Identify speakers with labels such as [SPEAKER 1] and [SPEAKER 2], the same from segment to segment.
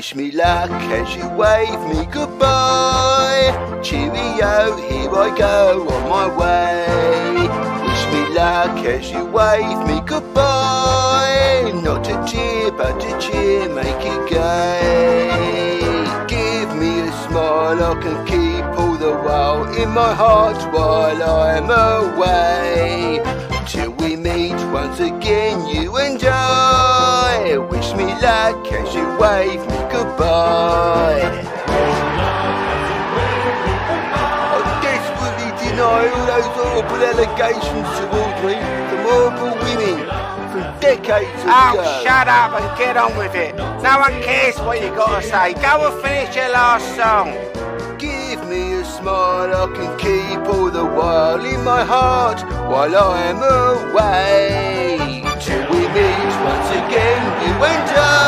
[SPEAKER 1] Wish me luck as you wave me goodbye. Cheerio, here I go on my way. Wish me luck as you wave me goodbye. Not a tear, but a cheer, make it gay. Give me a smile I can keep all the while in my heart while I'm away. Till we meet once again, you and I. Wish me luck as you wave me goodbye. I desperately deny all those horrible allegations towards me from horrible women from decades ago.
[SPEAKER 2] Oh, shut up and get on with it. No one cares what you got to say. Go and finish your last song.
[SPEAKER 1] Give me a smile I can keep all the while in my heart while I am away. Till we meet once again, you and I.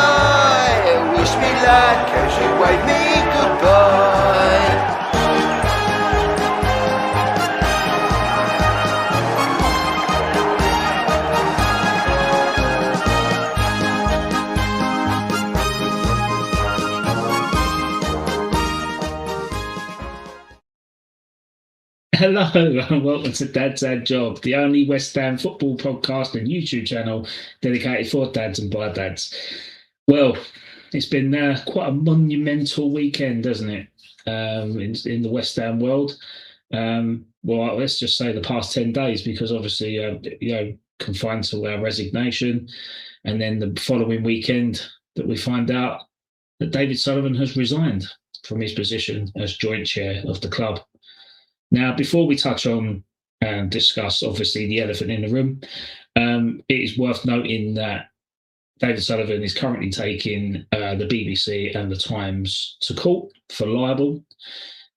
[SPEAKER 1] Wish me luck as you wave me goodbye.
[SPEAKER 3] Hello and welcome to Dad's Dad Job, the only West Ham football podcast and YouTube channel dedicated for dads and by dads. Well, it's been quite a monumental weekend, hasn't it, in the West Ham world? Well, let's just say the past 10 days, because obviously, confined to our resignation, and then the following weekend that we find out that David Sullivan has resigned from his position as joint chair of the club. Now, before we touch on and discuss, obviously, the elephant in the room, it is worth noting that David Sullivan is currently taking the BBC and the Times to court for libel.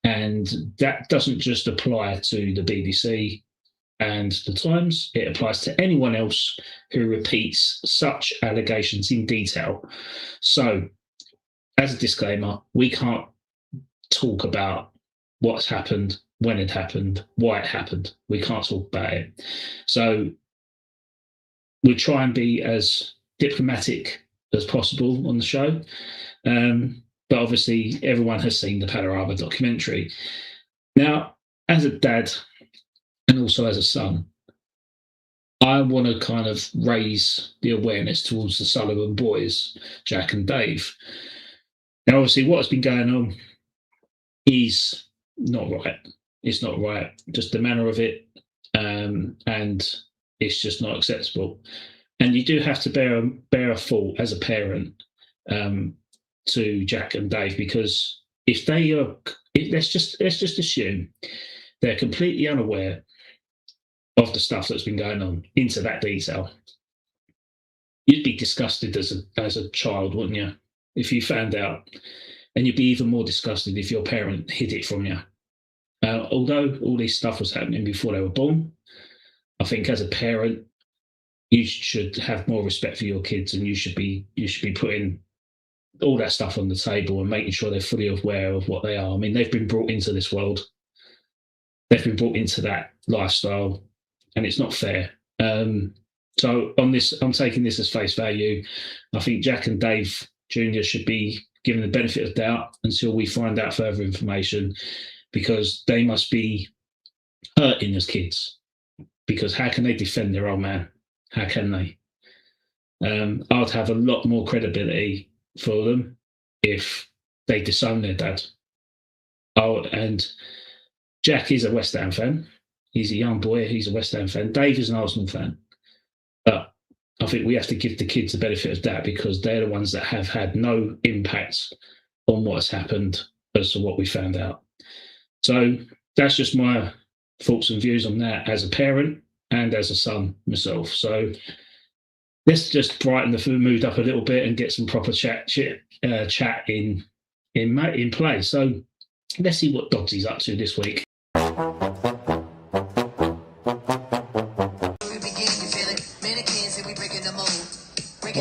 [SPEAKER 3] And that doesn't just apply to the BBC and the Times. It applies to anyone else who repeats such allegations in detail. So, as a disclaimer, we can't talk about what's happened, when it happened, why it happened. We can't talk about it. So we'll try and be as diplomatic as possible on the show. But obviously everyone has seen the Panorama documentary. Now, as a dad and also as a son, I want to kind of raise the awareness towards the Sullivan boys, Jack and Dave. Now, obviously what has been going on is not right. It's not right, just the manner of it, and it's just not acceptable. And you do have to bear a fault as a parent to Jack and Dave, because if they are, let's just assume they're completely unaware of the stuff that's been going on into that detail. You'd be disgusted as a child, wouldn't you, if you found out, and you'd be even more disgusted if your parent hid it from you. Although all this stuff was happening before they were born, I think as a parent, you should have more respect for your kids, and you should be putting all that stuff on the table and making sure they're fully aware of what they are. I mean, they've been brought into this world. They've been brought into that lifestyle, and it's not fair. So on this, I'm taking this as face value. I think Jack and Dave Jr. should be given the benefit of doubt until we find out further information, because they must be hurting as kids. Because how can they defend their old man? How can they? I'd have a lot more credibility for them if they disown their dad. Oh, and Jack is a West Ham fan. He's a young boy. He's a West Ham fan. Dave is an Arsenal fan. But I think we have to give the kids the benefit of that, because they're the ones that have had no impact on what's happened as to what we found out. So that's just my thoughts and views on that as a parent and as a son myself. So let's just brighten the mood up a little bit and get some proper chat in play. So let's see what Dodsy's up to this week.
[SPEAKER 4] My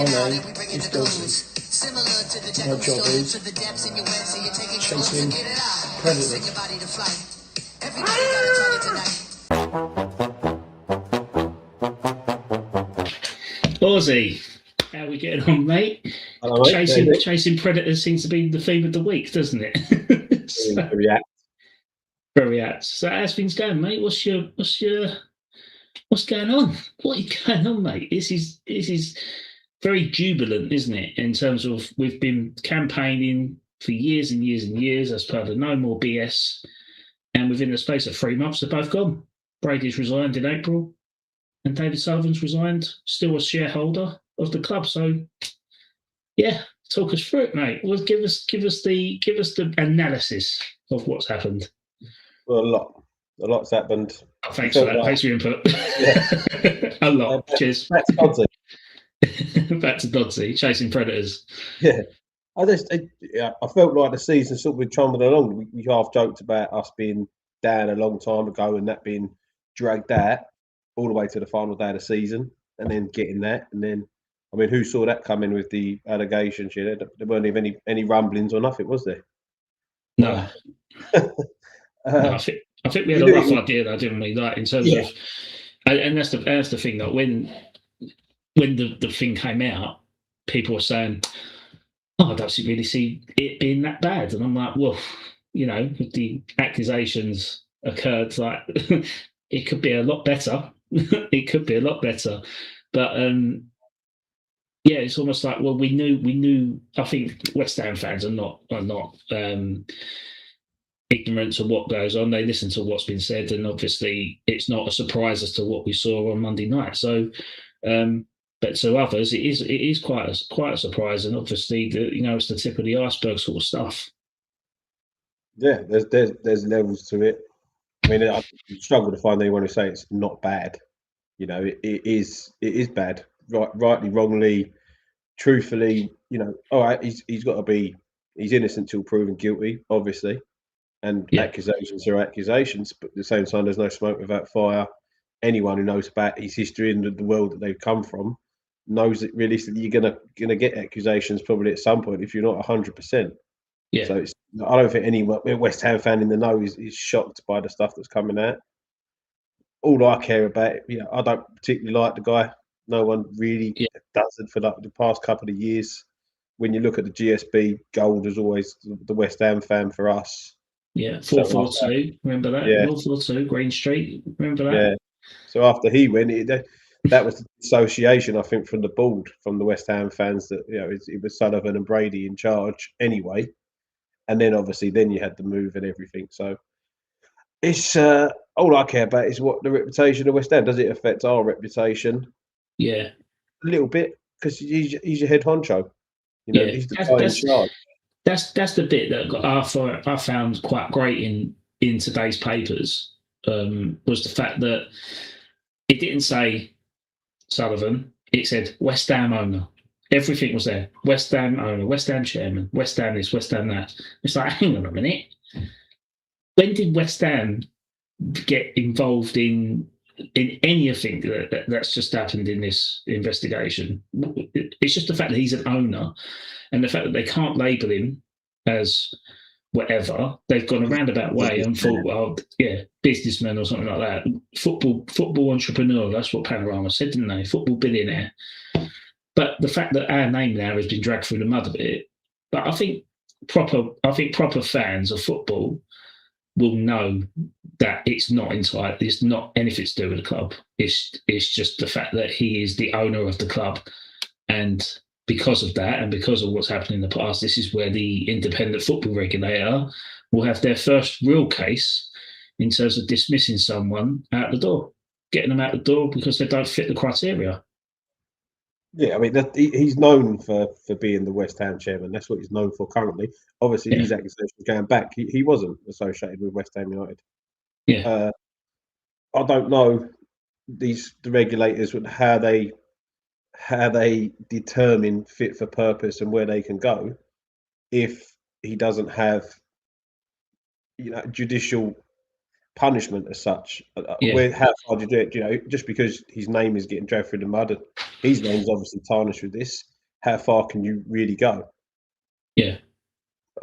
[SPEAKER 4] name is Dodsy. My job is chasing predators.
[SPEAKER 3] Ozzy, how are we getting on, mate? chasing predators seems to be the theme of the week, doesn't it? Very apt. So how's things going, mate? What's going on? What is going on, mate? This is very jubilant, isn't it? In terms of we've been campaigning for years and years and years as per the No More BS, and within the space of 3 months, they're both gone. Brady's resigned in April, and David Sullivan's resigned, still a shareholder of the club. So, yeah, talk us through it, mate. Well, give us the analysis of what's happened.
[SPEAKER 5] Well, a lot's happened.
[SPEAKER 3] Oh, thanks for that. Thanks for your input. Yeah. A lot. Cheers.
[SPEAKER 5] Back to Dodsey.
[SPEAKER 3] Back to Dodsey, chasing predators.
[SPEAKER 5] Yeah. I felt like the season sort of been trundling along. We half joked about us being down a long time ago and that being dragged out all the way to the final day of the season, and then getting that, and then I mean, who saw that coming with the allegations? You know, there weren't even any rumblings or nothing, was there?
[SPEAKER 3] No. No, I think we had a rough idea, though, didn't we? Like in terms of, and that's the thing. That when the thing came out, people were saying, "Oh, I don't really see it being that bad," and I'm like, "Well, you know, if the accusations occurred, like it could be a lot better. It could be a lot better." But yeah, it's almost like, well, we knew. I think West Ham fans are not ignorant to what goes on. They listen to what's been said, and obviously it's not a surprise as to what we saw on Monday night. So, but to others, it is quite a surprise, and obviously it's the tip of the iceberg sort of stuff.
[SPEAKER 5] Yeah, there's levels to it. I mean, I struggle to find anyone who say it's not bad. You know, it is bad. Rightly, wrongly, truthfully. You know, all right, he's innocent till proven guilty, obviously. And accusations are accusations, but at the same time, there's no smoke without fire. Anyone who knows about his history and the world that they've come from knows that realistically you're gonna get accusations probably at some point if you're not 100%.
[SPEAKER 3] Yeah.
[SPEAKER 5] So I don't think any West Ham fan in the know is shocked by the stuff that's coming out. All I care about, I don't particularly like the guy. No one really doesn't for like the past couple of years. When you look at the GSB, gold is always the West Ham fan for us.
[SPEAKER 3] Yeah, 442. Remember that?
[SPEAKER 5] Yeah.
[SPEAKER 3] 442 Green Street. Remember that?
[SPEAKER 5] Yeah. So after he went, that was the association, I think, from the board, from the West Ham fans that it was Sullivan and Brady in charge anyway. And then obviously you had the move and everything. So it's all I care about is what the reputation of West Ham. Does it affect our reputation?
[SPEAKER 3] Yeah,
[SPEAKER 5] a little bit, because he's your head honcho. He's the guy in charge.
[SPEAKER 3] That's the bit that I found quite great in today's papers, was the fact that it didn't say Sullivan, it said West Ham owner. Everything was there. West Ham owner, West Ham chairman, West Ham this, West Ham that. It's like, hang on a minute. When did West Ham get involved in anything that's just happened in this investigation? It's just the fact that he's an owner, and the fact that they can't label him as whatever. They've gone a roundabout way and thought, well, businessman or something like that. Football entrepreneur. That's what Panorama said, didn't they? Football billionaire. But the fact that our name now has been dragged through the mud a bit. But I think proper fans of football will know that it's not anything to do with the club. It's just the fact that he is the owner of the club, and because of that, and because of what's happened in the past, this is where the independent football regulator will have their first real case in terms of dismissing someone out the door, getting them out the door because they don't fit the criteria.
[SPEAKER 5] Yeah, I mean, he's known for being the West Ham chairman. That's what he's known for currently. Obviously, these accusations going back, he wasn't associated with West Ham United.
[SPEAKER 3] Yeah,
[SPEAKER 5] I don't know the regulators with how they determine fit for purpose and where they can go if he doesn't have judicial punishment as such. How far do you do it? Just because his name is getting dragged through the mud, and his name's obviously tarnished with this, how far can you really go?
[SPEAKER 3] Yeah.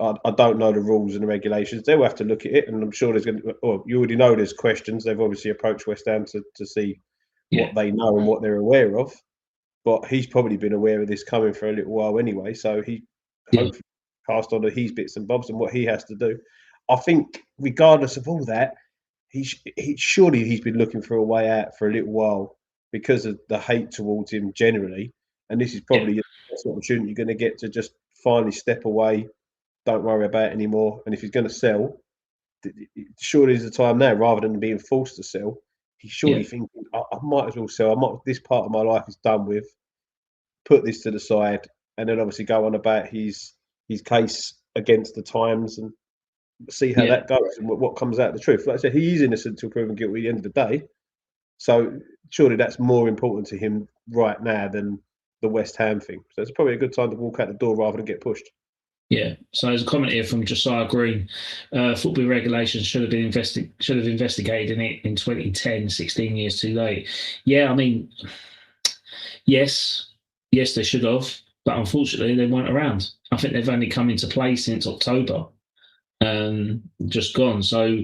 [SPEAKER 5] I don't know the rules and the regulations. They'll have to look at it, and I'm sure there's going to. Or you already know there's questions. They've obviously approached West Ham to see what they know and what they're aware of. but he's probably been aware of this coming for a little while anyway. So he hopefully passed on to his bits and bobs and what he has to do. I think, regardless of all that, surely he's been looking for a way out for a little while because of the hate towards him generally. And this is probably the best opportunity you're going to get to just finally step away, don't worry about it anymore. And if he's going to sell, surely is the time now, rather than being forced to sell. He's surely thinking, I might as well sell. This part of my life is done with. Put this to the side, and then obviously go on about his case against the Times and see how that goes and what comes out of the truth. Like I said, he is innocent until proven guilty at the end of the day. So surely that's more important to him right now than the West Ham thing. So it's probably a good time to walk out the door rather than get pushed.
[SPEAKER 3] Yeah. So there's a comment here from Josiah Green. Football regulations should have investigated in it in 2010, 16 years too late. Yeah, I mean, yes, they should have, but unfortunately they weren't around. I think they've only come into play since October. Just gone. So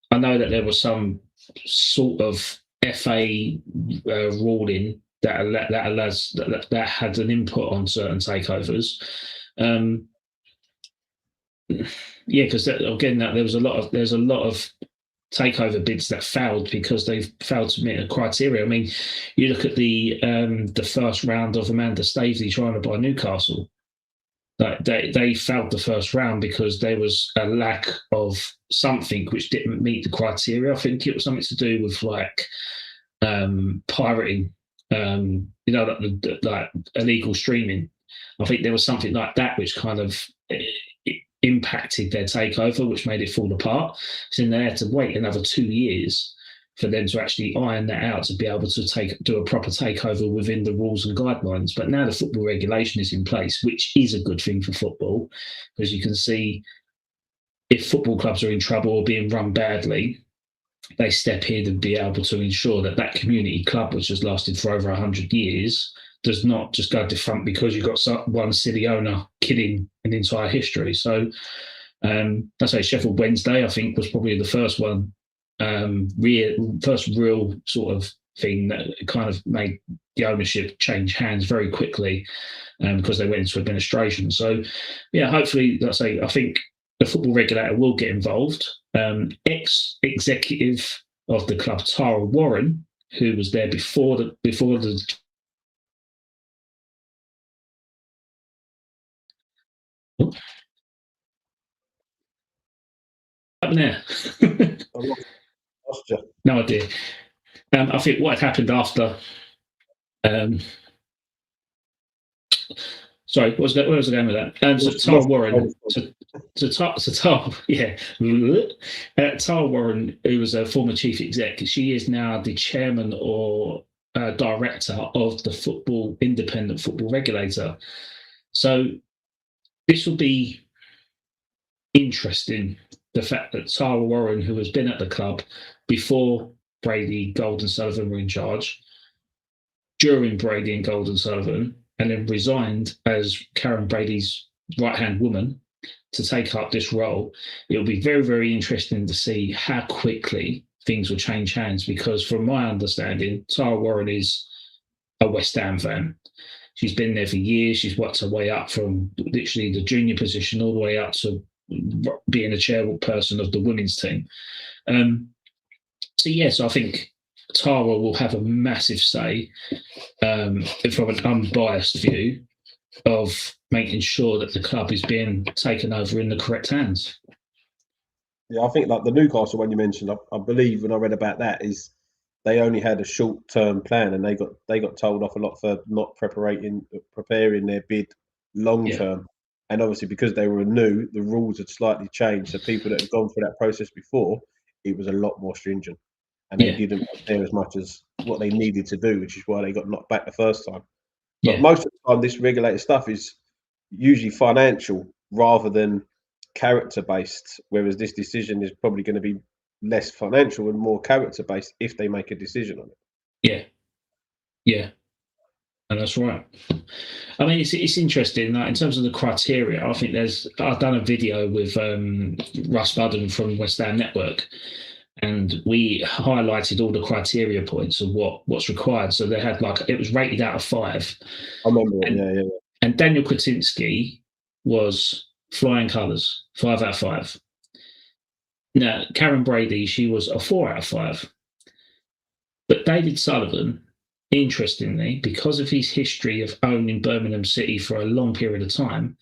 [SPEAKER 3] I know that there was some sort of FA ruling that had an input on certain takeovers. Because again, there's a lot of takeover bids that failed because they've failed to meet a criteria. I mean, you look at the first round of Amanda Staveley trying to buy Newcastle. They failed the first round because there was a lack of something which didn't meet the criteria. I think it was something to do with like pirating, like illegal streaming. I think there was something like that which kind of impacted their takeover, which made it fall apart. So then they had to wait another 2 years for them to actually iron that out to be able to do a proper takeover within the rules and guidelines. But now the football regulation is in place, which is a good thing for football, because you can see if football clubs are in trouble or being run badly, they step in and be able to ensure that community club, which has lasted for over 100 years, does not just go defunct because you've got one silly owner killing an entire history. So I'd say Sheffield Wednesday, I think, was probably the first one, first real sort of thing that kind of made the ownership change hands very quickly because they went into administration. So, yeah, hopefully, let's say, I think the football regulator will get involved. Ex-executive of the club, Tara Warren, who was there before the up there. No idea. I think what had happened after. Sorry, where was I going with that? So Tara Warren. Tara Warren, who was a former chief exec, she is now the chairman or director of the independent football regulator. So this will be interesting. The fact that Tara Warren, who has been at the club before Brady, Gold and Sullivan were in charge, during Brady and Gold and Sullivan, and then resigned as Karen Brady's right-hand woman to take up this role, it'll be very, very interesting to see how quickly things will change hands, because from my understanding, Tara Warren is a West Ham fan. She's been there for years. She's worked her way up from literally the junior position all the way up to being a chairperson of the women's team. So I think Tara will have a massive say from an unbiased view of making sure that the club is being taken over in the correct hands.
[SPEAKER 5] Yeah, I think like the Newcastle one you mentioned, I believe when I read about that is they only had a short-term plan and they got told off a lot for not preparing their bid long-term. Yeah. And obviously because they were new, the rules had slightly changed. So people that had gone through that process before, it was a lot more stringent. And they didn't prepare as much as what they needed to do, which is why they got knocked back the first time. But most of the time, this regulated stuff is usually financial rather than character-based, whereas this decision is probably going to be less financial and more character-based if they make a decision on it.
[SPEAKER 3] Yeah. And that's right. I mean, it's interesting. Like, in terms of the criteria, I think I've done a video with Russ Budden from West Ham Network, and we highlighted all the criteria points of what's required. So they had it was rated out of 5.
[SPEAKER 5] I remember it. Yeah.
[SPEAKER 3] And Daniel Kretinsky was flying colours, 5 out of 5. Now, Karen Brady, she was a 4 out of 5. But David Sullivan, interestingly, because of his history of owning Birmingham City for a long period of time,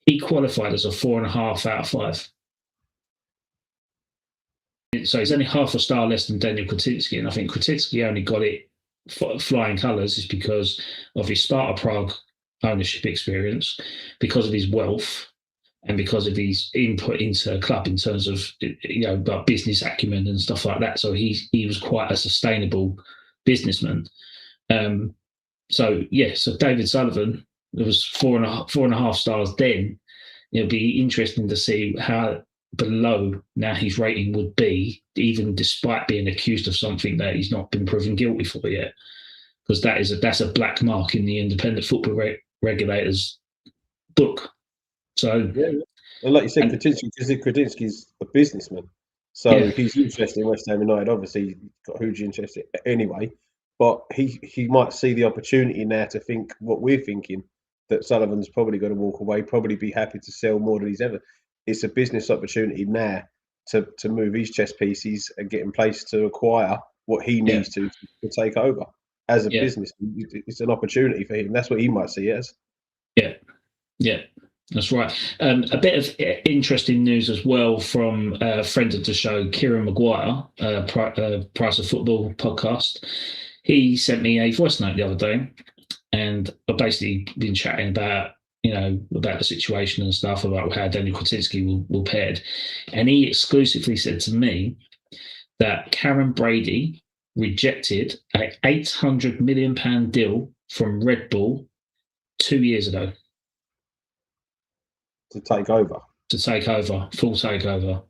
[SPEAKER 3] he qualified as a 4.5 out of 5. So he's only half a star less than Daniel Kretinsky, and I think Kretinsky only got it flying colours is because of his Sparta Prague ownership experience, because of his wealth, and because of his input into a club in terms of business acumen and stuff like that. So he was quite a sustainable businessman. So David Sullivan, there was 4.5 stars then. It'll be interesting to see how below now his rating would be, even despite being accused of something that he's not been proven guilty for yet, because that's a black mark in the independent football regulators book. So
[SPEAKER 5] and like you said, Kretinsky's a businessman, so he's interested in West Ham United. Obviously, he's got huge interest anyway, but he might see the opportunity now to think what we're thinking, that Sullivan's probably going to walk away, probably be happy to sell more than he's ever. It's a business opportunity now to move his chess pieces and get in place to acquire what he needs to take over as a business. It's an opportunity for him. That's what he might see it as.
[SPEAKER 3] Yeah, that's right. A bit of interesting news as well from a friend of the show, Kieran Maguire, Price of Football podcast. He sent me a voice note the other day, and I've basically been chatting about the situation and stuff, about how Daniel Kretinsky will paired. And he exclusively said to me that Karen Brady rejected an £800 million deal from Red Bull 2 years ago.
[SPEAKER 5] To take over,
[SPEAKER 3] full takeover.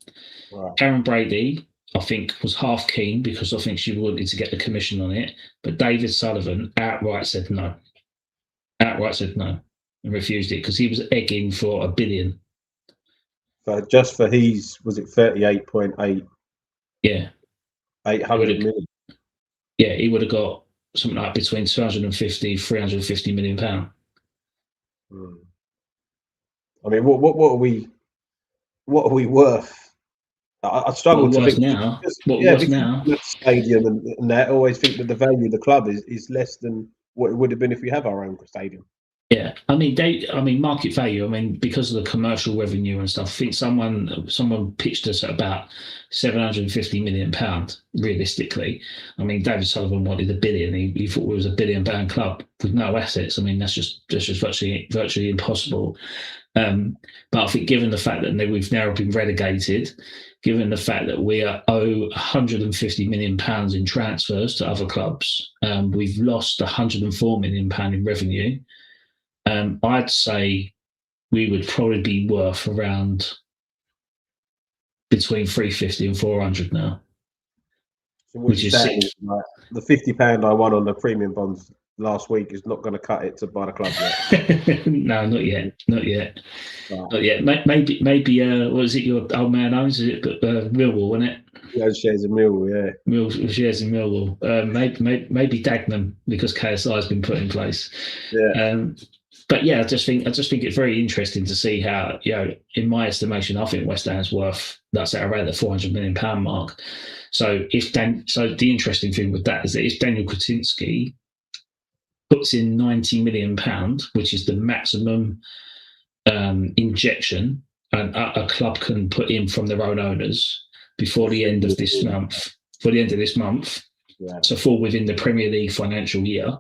[SPEAKER 5] Right.
[SPEAKER 3] Karen Brady, I think, was half keen because I think she wanted to get the commission on it. But David Sullivan outright said no. And refused it because he was egging for $1 billion.
[SPEAKER 5] So just for his, was it 38.8?
[SPEAKER 3] Yeah.
[SPEAKER 5] 800 million.
[SPEAKER 3] Yeah, he would have got something like between 250, 350 million pounds.
[SPEAKER 5] I mean, what are we worth? I struggle to think
[SPEAKER 3] now. Now?
[SPEAKER 5] The stadium and that, I always think that the value of the club is less than what it would have been if we have our own stadium.
[SPEAKER 3] Yeah, I mean, market value. I mean, because of the commercial revenue and stuff. I think someone pitched us at about £750 million. Realistically, I mean, David Sullivan wanted $1 billion. He thought it was £1 billion club with no assets. I mean, that's just virtually impossible. But I think, given the fact that we've now been relegated, given the fact that we owe £150 million in transfers to other clubs, we've lost £104 million in revenue. I'd say we would probably be worth around between 350 and 400 now.
[SPEAKER 5] So which is like the £50 I won on the premium bonds last week is not going to cut it to buy the club yet.
[SPEAKER 3] No, not yet. Maybe what is it your old man owns? Is it Millwall, wasn't it?
[SPEAKER 5] He has shares in Millwall, yeah.
[SPEAKER 3] Shares in Millwall. Maybe Dagenham, because KSI has been put in place.
[SPEAKER 5] Yeah.
[SPEAKER 3] But yeah, I just think it's very interesting to see how, in my estimation, I think West Ham's worth, that's at around the £400 million mark. So the interesting thing with that is that if Daniel Kretinsky puts in £90 million, which is the maximum injection a club can put in from their own owners before the end of this month, to fall within the Premier League financial year,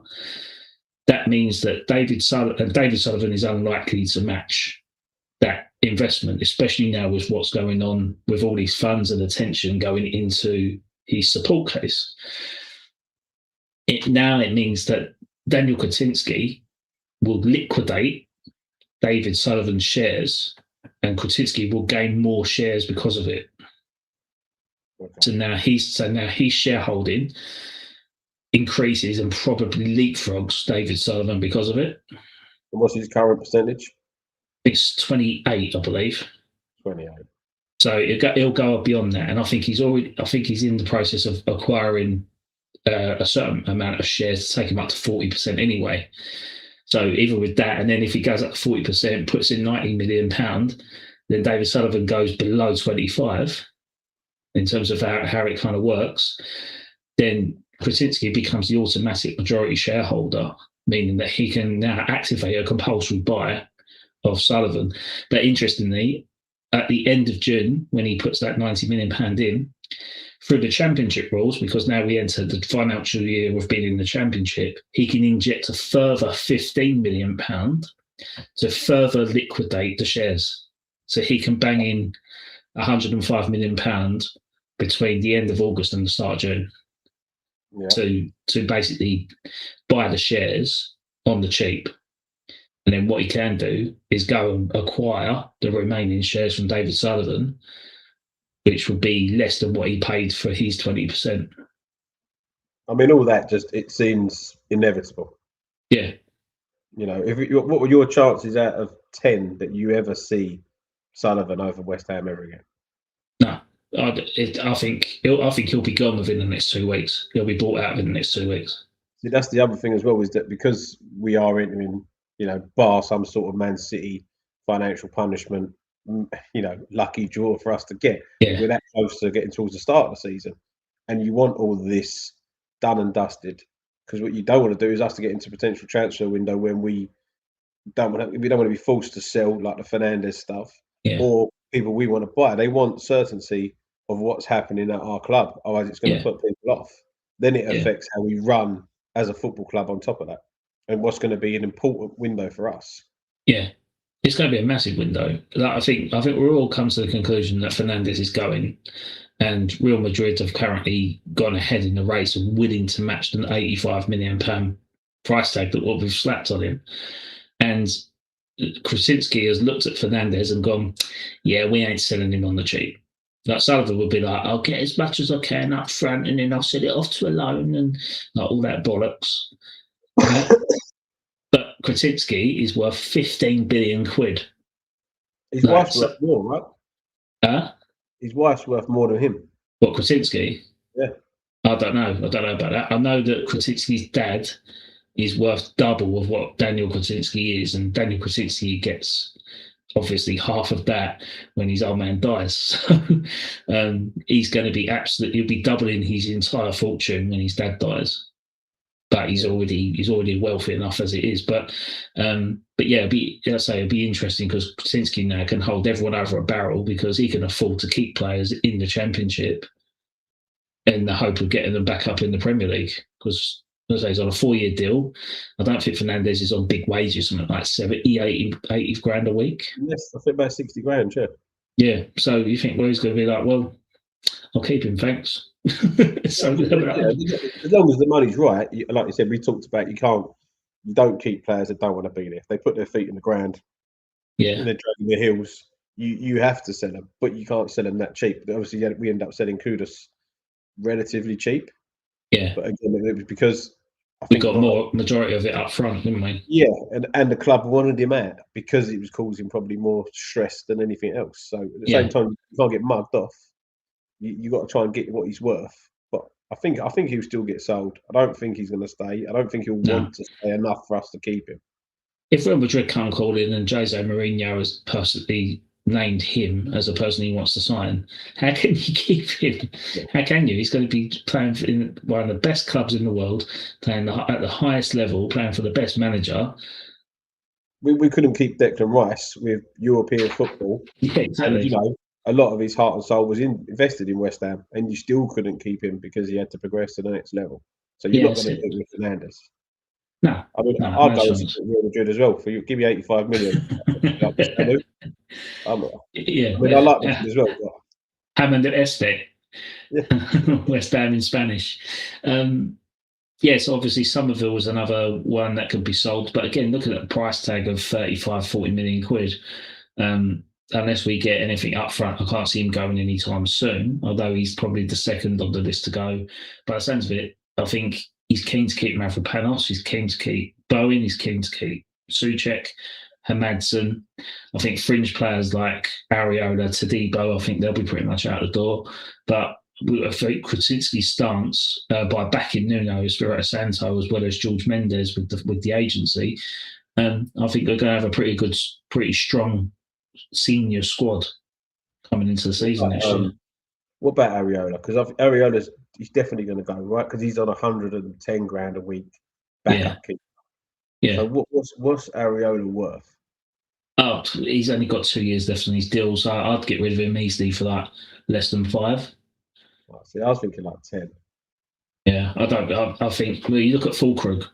[SPEAKER 3] that means that David Sullivan is unlikely to match that investment, especially now with what's going on with all these funds and attention going into his support case. It means that Daniel Kretinsky will liquidate David Sullivan's shares, and Kretinsky will gain more shares because of it. Okay. So now his shareholding increases and probably leapfrogs David Sullivan because of it.
[SPEAKER 5] And what's his current percentage?
[SPEAKER 3] It's 28, I believe.
[SPEAKER 5] 28.
[SPEAKER 3] So he'll go beyond that, and I think he's in the process of acquiring a certain amount of shares to take him up to 40% anyway. So even with that, and then if he goes up to 40%, puts in £90 million, then David Sullivan goes below 25 in terms of how it kind of works. Then Kretinsky becomes the automatic majority shareholder, meaning that he can now activate a compulsory buy of Sullivan. But interestingly, at the end of June, when he puts that £90 million in, through the championship rules, because now we enter the financial year of being in the championship, he can inject a further £15 million to further liquidate the shares. So he can bang in £105 million between the end of August and the start of June to basically buy the shares on the cheap. And then what he can do is go and acquire the remaining shares from David Sullivan, which would be less than what he paid for his 20%.
[SPEAKER 5] I mean, all that it seems inevitable.
[SPEAKER 3] Yeah.
[SPEAKER 5] You know, what were your chances out of 10 that you ever see Sullivan over West Ham ever again?
[SPEAKER 3] No, I think he'll be gone within the next 2 weeks. He'll be bought out within the next 2 weeks.
[SPEAKER 5] See, that's the other thing as well, is that because we are entering, you know, bar some sort of Man City financial punishment, you know, lucky draw for us to get.
[SPEAKER 3] Yeah.
[SPEAKER 5] We're that close to getting towards the start of the season, and you want all this done and dusted, because what you don't want to do is us to get into potential transfer window when we don't want to be forced to sell like the Fernandes stuff or people we want to buy. They want certainty of what's happening at our club, otherwise it's going to put people off. Then it affects how we run as a football club on top of that, and what's going to be an important window for us.
[SPEAKER 3] Yeah. It's going to be a massive window. I think we're all come to the conclusion that Fernandes is going, and Real Madrid have currently gone ahead in the race and willing to match an £85 million price tag that what we've slapped on him. And Kretinsky has looked at Fernandes and gone, yeah, we ain't selling him on the cheap. Like Sullivan would be like, I'll get as much as I can up front and then I'll sell it off to a loan and like all that bollocks. But Kretinsky is worth 15 billion quid.
[SPEAKER 5] His wife's worth more, right?
[SPEAKER 3] Huh?
[SPEAKER 5] His wife's worth more than him.
[SPEAKER 3] What, Kretinsky?
[SPEAKER 5] Yeah.
[SPEAKER 3] I don't know about that. I know that Kretinsky's dad is worth double of what Daniel Kretinsky is, and Daniel Kretinsky gets obviously half of that when his old man dies. So he's going to be he'll be doubling his entire fortune when his dad dies. But he's already wealthy enough as it is. But yeah, it'd be interesting because Kretinsky now can hold everyone over a barrel because he can afford to keep players in the Championship in the hope of getting them back up in the Premier League. Because as I say, he's on a 4-year deal. I don't think Fernandes is on big wages, something like 70, 80 grand a week.
[SPEAKER 5] Yes, I think about 60 grand, yeah.
[SPEAKER 3] Yeah, so you think, well, he's going to be like, well, I'll keep him, thanks. So,
[SPEAKER 5] as long as the money's right, like you said, we talked about, you don't keep players that don't want to be there. If they put their feet in the ground, and they're dragging their heels, you have to sell them, but you can't sell them that cheap. But obviously, we end up selling Kudus relatively cheap.
[SPEAKER 3] Yeah,
[SPEAKER 5] but again, it was because I
[SPEAKER 3] we
[SPEAKER 5] think
[SPEAKER 3] got more majority of it up front, didn't we?
[SPEAKER 5] Yeah, and the club wanted him out because it was causing probably more stress than anything else. So at the same time, you can't get mugged off. You got to try and get what he's worth. But I think he'll still get sold. I don't think he's going to stay. I don't think he'll want to stay enough for us to keep him.
[SPEAKER 3] If Real Madrid can't call in and Jose Mourinho has personally named him as a person he wants to sign, how can you keep him? How can you? He's going to be playing in one of the best clubs in the world, playing at the highest level, playing for the best manager.
[SPEAKER 5] We couldn't keep Declan Rice with European football.
[SPEAKER 3] Yeah, exactly.
[SPEAKER 5] And, a lot of his heart and soul was invested in West Ham, and you still couldn't keep him because he had to progress to the next level. So you're not going to do it with Fernandes.
[SPEAKER 3] No,
[SPEAKER 5] I mean, I'll go to Real Madrid as well. For you, give me 85 million. I like that as well.
[SPEAKER 3] Hammond Este. West Ham in Spanish. Yes, obviously Somerville was another one that could be sold, but again, looking at the price tag of 35-40 million quid. Unless we get anything up front, I can't see him going anytime soon, although he's probably the second on the list to go. By the sense of it, I think he's keen to keep Mavropanos, he's keen to keep Bowen, he's keen to keep Souček. Hamadson. I think fringe players like Areola, Tadibo, I think they'll be pretty much out the door. But I think Kretinsky's stance by backing Nuno Espirito Santo as well as George Mendes with the agency, I think they're going to have a pretty strong senior squad coming into the season next year.
[SPEAKER 5] What about Areola? Because he's definitely going to go, right? Because he's on 110 grand a week backup keeper.
[SPEAKER 3] Yeah.
[SPEAKER 5] So what's Areola worth?
[SPEAKER 3] Oh, he's only got 2 years left on his deal, so I'd get rid of him easily for like less than 5.
[SPEAKER 5] See, I was thinking like 10.
[SPEAKER 3] Yeah, I think you look at Fulkrug.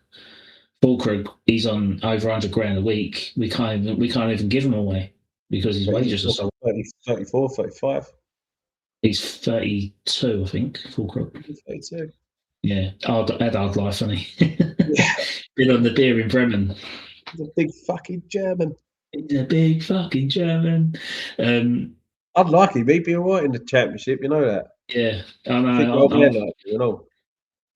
[SPEAKER 3] Fulkrug, he's on over 100 grand a week. We can't even give him away because his wages are so
[SPEAKER 5] 34, 35.
[SPEAKER 3] He's 32, I think. Fulkrug.
[SPEAKER 5] 32.
[SPEAKER 3] Yeah, hard life, hasn't he? Been on the beer in Bremen.
[SPEAKER 5] He's a big fucking German.
[SPEAKER 3] He's a big fucking German.
[SPEAKER 5] I'd like him. He'd be all right in the championship. You know that.
[SPEAKER 3] Yeah, I know.
[SPEAKER 5] You know.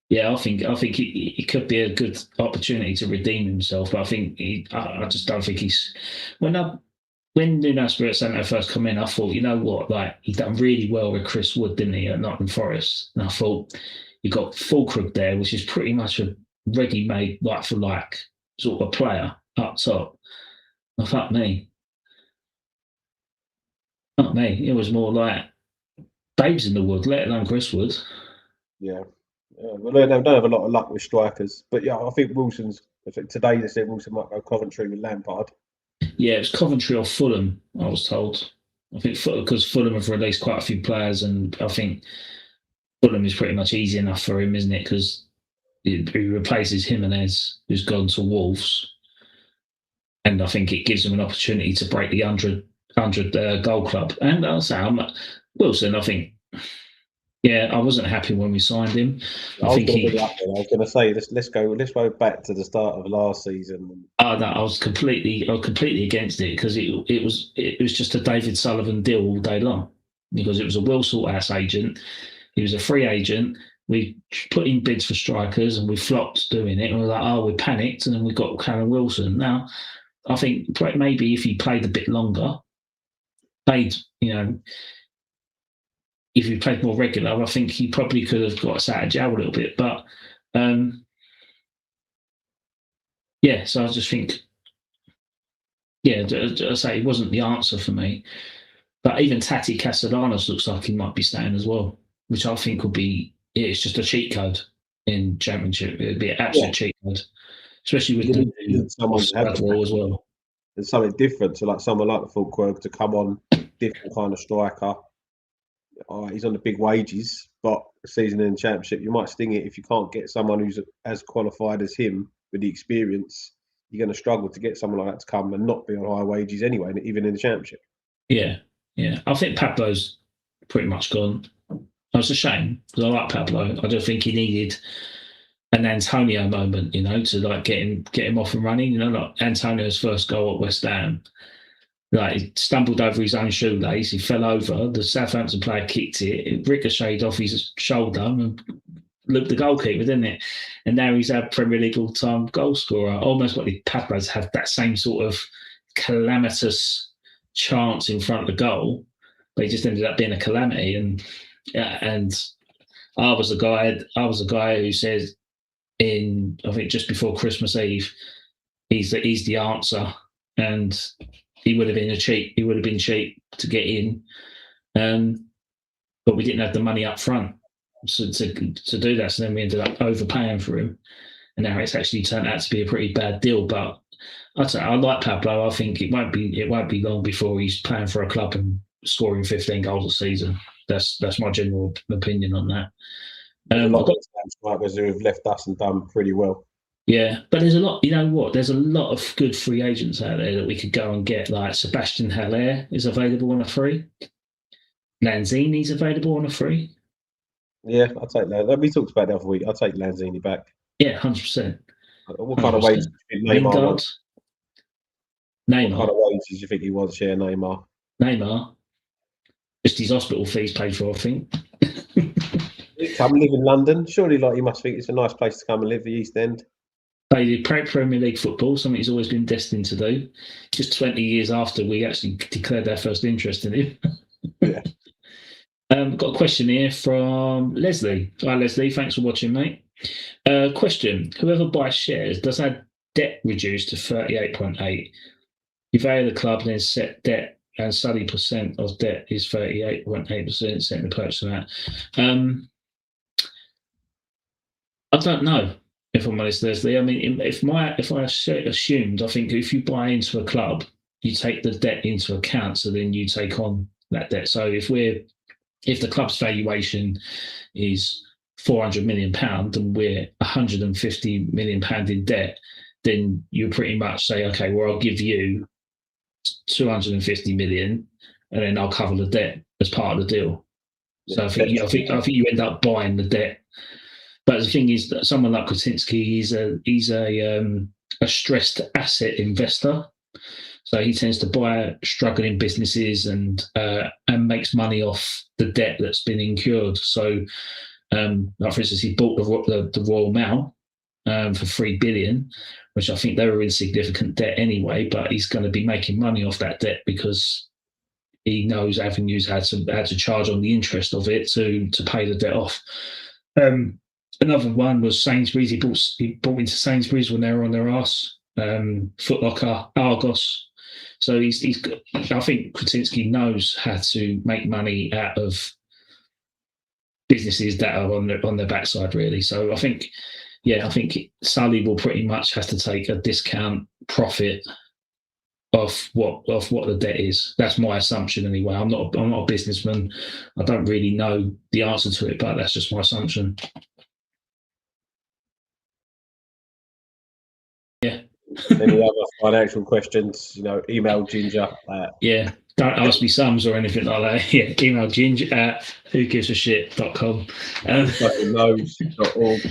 [SPEAKER 3] Yeah, I think it could be a good opportunity to redeem himself, but I think I just don't think he's. When Nuno Espirito Santo first come in, I thought, you know what, like he done really well with Chris Wood, didn't he, at Nottingham Forest? And I thought you got Fulkrug there, which is pretty much a ready-made like for like sort of player up top. Oh, fuck me. It was more like babes in the wood, let alone Chris Wood.
[SPEAKER 5] Yeah. Well, they don't have a lot of luck with strikers, but yeah, I think today they said Wilson might go Coventry with Lampard.
[SPEAKER 3] Yeah, it was Coventry or Fulham, I was told. I think because Fulham have released quite a few players, and I think Fulham is pretty much easy enough for him, isn't it? Because he replaces Jimenez, who's gone to Wolves, and I think it gives him an opportunity to break the 100 goal club. And I'll say, Wilson, I think. Yeah, I wasn't happy when we signed him. I was
[SPEAKER 5] going to say let's go back to the start of last season.
[SPEAKER 3] Oh no, I was completely against it because it was just a David Sullivan deal all day long because it was a well-sought-out agent. He was a free agent. We put in bids for strikers and we flopped doing it. And we were like, we panicked, and then we got Callum Wilson. Now, I think maybe if he played a bit longer, if he played more regular, I think he probably could have got us out of jail a little bit. But so I just think, I say it wasn't the answer for me. But even Tati Castellanos looks like he might be staying as well, which I think would be, it's just a cheat code in Championship. It'd be an absolute cheat code, especially with the role as well.
[SPEAKER 5] There's something different. So like someone like the Fulkrug to come on, different kind of striker. He's on the big wages, but season in the Championship, you might sting it if you can't get someone who's as qualified as him with the experience. You're going to struggle to get someone like that to come and not be on high wages anyway, even in the Championship.
[SPEAKER 3] Yeah. I think Pablo's pretty much gone. It's a shame because I like Pablo. I just think he needed an Antonio moment, to like get him off and running. Like Antonio's first goal at West Ham. Like he stumbled over his own shoelace, he fell over, the Southampton player kicked it ricocheted off his shoulder and looked the goalkeeper, didn't it? And now he's our Premier League all-time goal scorer. Almost like Pablo's had that same sort of calamitous chance in front of the goal, but he just ended up being a calamity. And I was the guy who said I think just before Christmas Eve, he's the answer, and he would have been cheap to get in, but we didn't have the money up front to do that. So then we ended up overpaying for him, and now it's actually turned out to be a pretty bad deal. But I like Pablo. I think it won't be long before he's playing for a club and scoring 15 goals a season. That's my general opinion on that.
[SPEAKER 5] A lot of strikers who have left us and done pretty well.
[SPEAKER 3] Yeah, but there's a lot. You know what? There's a lot of good free agents out there that we could go and get. Like Sebastian Haller is available on a free. Lanzini's available on a free.
[SPEAKER 5] Yeah, I'll take that. We talked about the other week. I'll take Lanzini back.
[SPEAKER 3] Yeah, 100%.
[SPEAKER 5] What kind of wages do you think Neymar wants?
[SPEAKER 3] Neymar.
[SPEAKER 5] What kind of wages do you think he wants? Yeah,
[SPEAKER 3] Neymar. Just his hospital fees paid for, I think.
[SPEAKER 5] Come live in London. Surely, he must think it's a nice place to come and live, the East End.
[SPEAKER 3] played Premier League football, something he's always been destined to do. Just 20 years after we actually declared our first interest in him.
[SPEAKER 5] Yeah.
[SPEAKER 3] Got a question here from Leslie. Hi, Leslie. Thanks for watching, mate. Question: whoever buys shares, does our debt reduce to 38.8? You value the club and then set debt, and 30% of debt is 38.8%. Set the purchase of that. I don't know, if I'm honest, Leslie. I mean, if I assumed, I think if you buy into a club, you take the debt into account, so then you take on that debt. So if the club's valuation is £400 million and we're £150 million in debt, then you pretty much say, okay, well, I'll give you 250 million, and then I'll cover the debt as part of the deal. So I think you end up buying the debt. But the thing is that someone like Kretinsky, he's a stressed asset investor. So he tends to buy struggling businesses and makes money off the debt that's been incurred. So, like for instance, he bought the Royal Mail for $3 billion, which I think they were in significant debt anyway. But he's going to be making money off that debt because he knows avenues how to charge on the interest of it to pay the debt off. Another one was Sainsbury's. He bought into Sainsbury's when they were on their arse. Foot Locker, Argos. So I think Kretinsky knows how to make money out of businesses that are on their backside, really. So I think Sully will pretty much have to take a discount profit of what the debt is. That's my assumption anyway. I'm not a businessman. I don't really know the answer to it, but that's just my assumption. Yeah.
[SPEAKER 5] Any other financial questions? Email Ginger.
[SPEAKER 3] Yeah. Don't ask me sums or anything like that. Yeah. Email Ginger at whogivesashit.com.
[SPEAKER 5] Knows.org.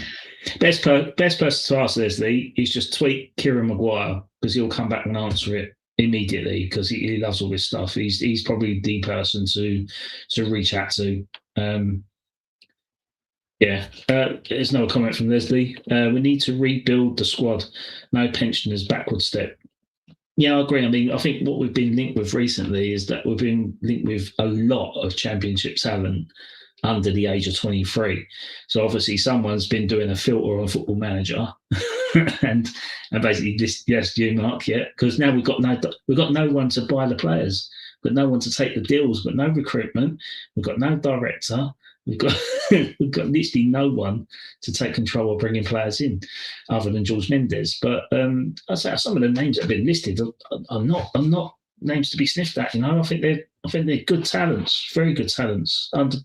[SPEAKER 3] Best person to ask, Leslie, is just tweet Kieran Maguire, because he'll come back and answer it immediately, because he loves all this stuff. He's probably the person to reach out to. There's no comment from Leslie. We need to rebuild the squad. No pensioners, backward step. Yeah, I agree. I mean, I think what we've been linked with recently is that we've been linked with a lot of championship talent under the age of 23. So obviously someone's been doing a filter on Football Manager and basically this, yes, you, Mark, yeah, because now we've got no one to buy the players, we've got no one to take the deals, we've got no recruitment, we've got no director, we've got literally no one to take control of bringing players in other than George Mendes. But I say some of the names that have been listed are not names to be sniffed at. I think they're good talents, very good talents, and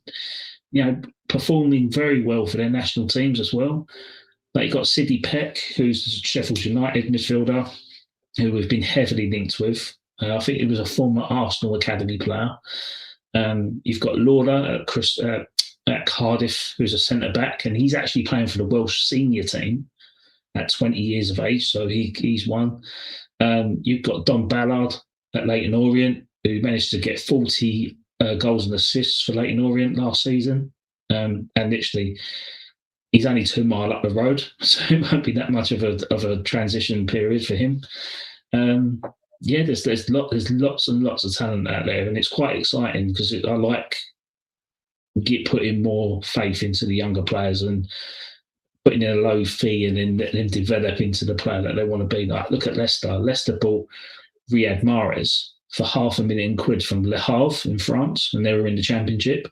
[SPEAKER 3] performing very well for their national teams as well. Like you've got Sidney Peck, who's a Sheffield United midfielder, who we've been heavily linked with. I think he was a former Arsenal academy player. You've got Lauder at Cardiff, who's a centre back, and he's actually playing for the Welsh senior team at 20 years of age. So he's one. You've got Don Ballard at Leyton Orient, who managed to get 40 goals and assists for Leyton Orient last season. And literally, he's only 2 miles up the road, so it won't be that much of a transition period for him. There's lots and lots of talent out there, and it's quite exciting because I like putting more faith into the younger players and putting in a low fee and then letting them develop into the player that they want to be. Like, look at Leicester. Leicester bought Riyad Mahrez for £500,000 from Le Havre in France when they were in the Championship,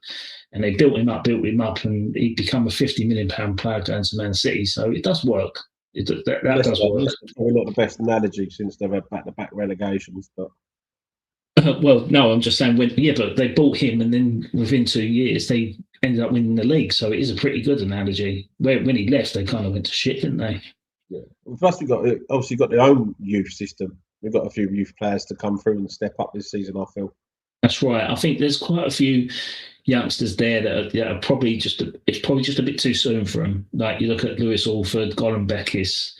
[SPEAKER 3] and they built him up, and he'd become a £50 million player going to Man City. So it does work. That does work.
[SPEAKER 5] That's probably not the best analogy since they've had back-to-back relegations, but.
[SPEAKER 3] Well, no, I'm just saying, but they bought him, and then within 2 years they ended up winning the league. So it is a pretty good analogy. When he left, they kind of went to shit, didn't they?
[SPEAKER 5] Yeah. Plus, we've got their own youth system. We've got a few youth players to come through and step up this season, I feel.
[SPEAKER 3] That's right. I think there's quite a few youngsters there that are probably it's probably just a bit too soon for them. Like you look at Lewis Alford, Goran Beckis,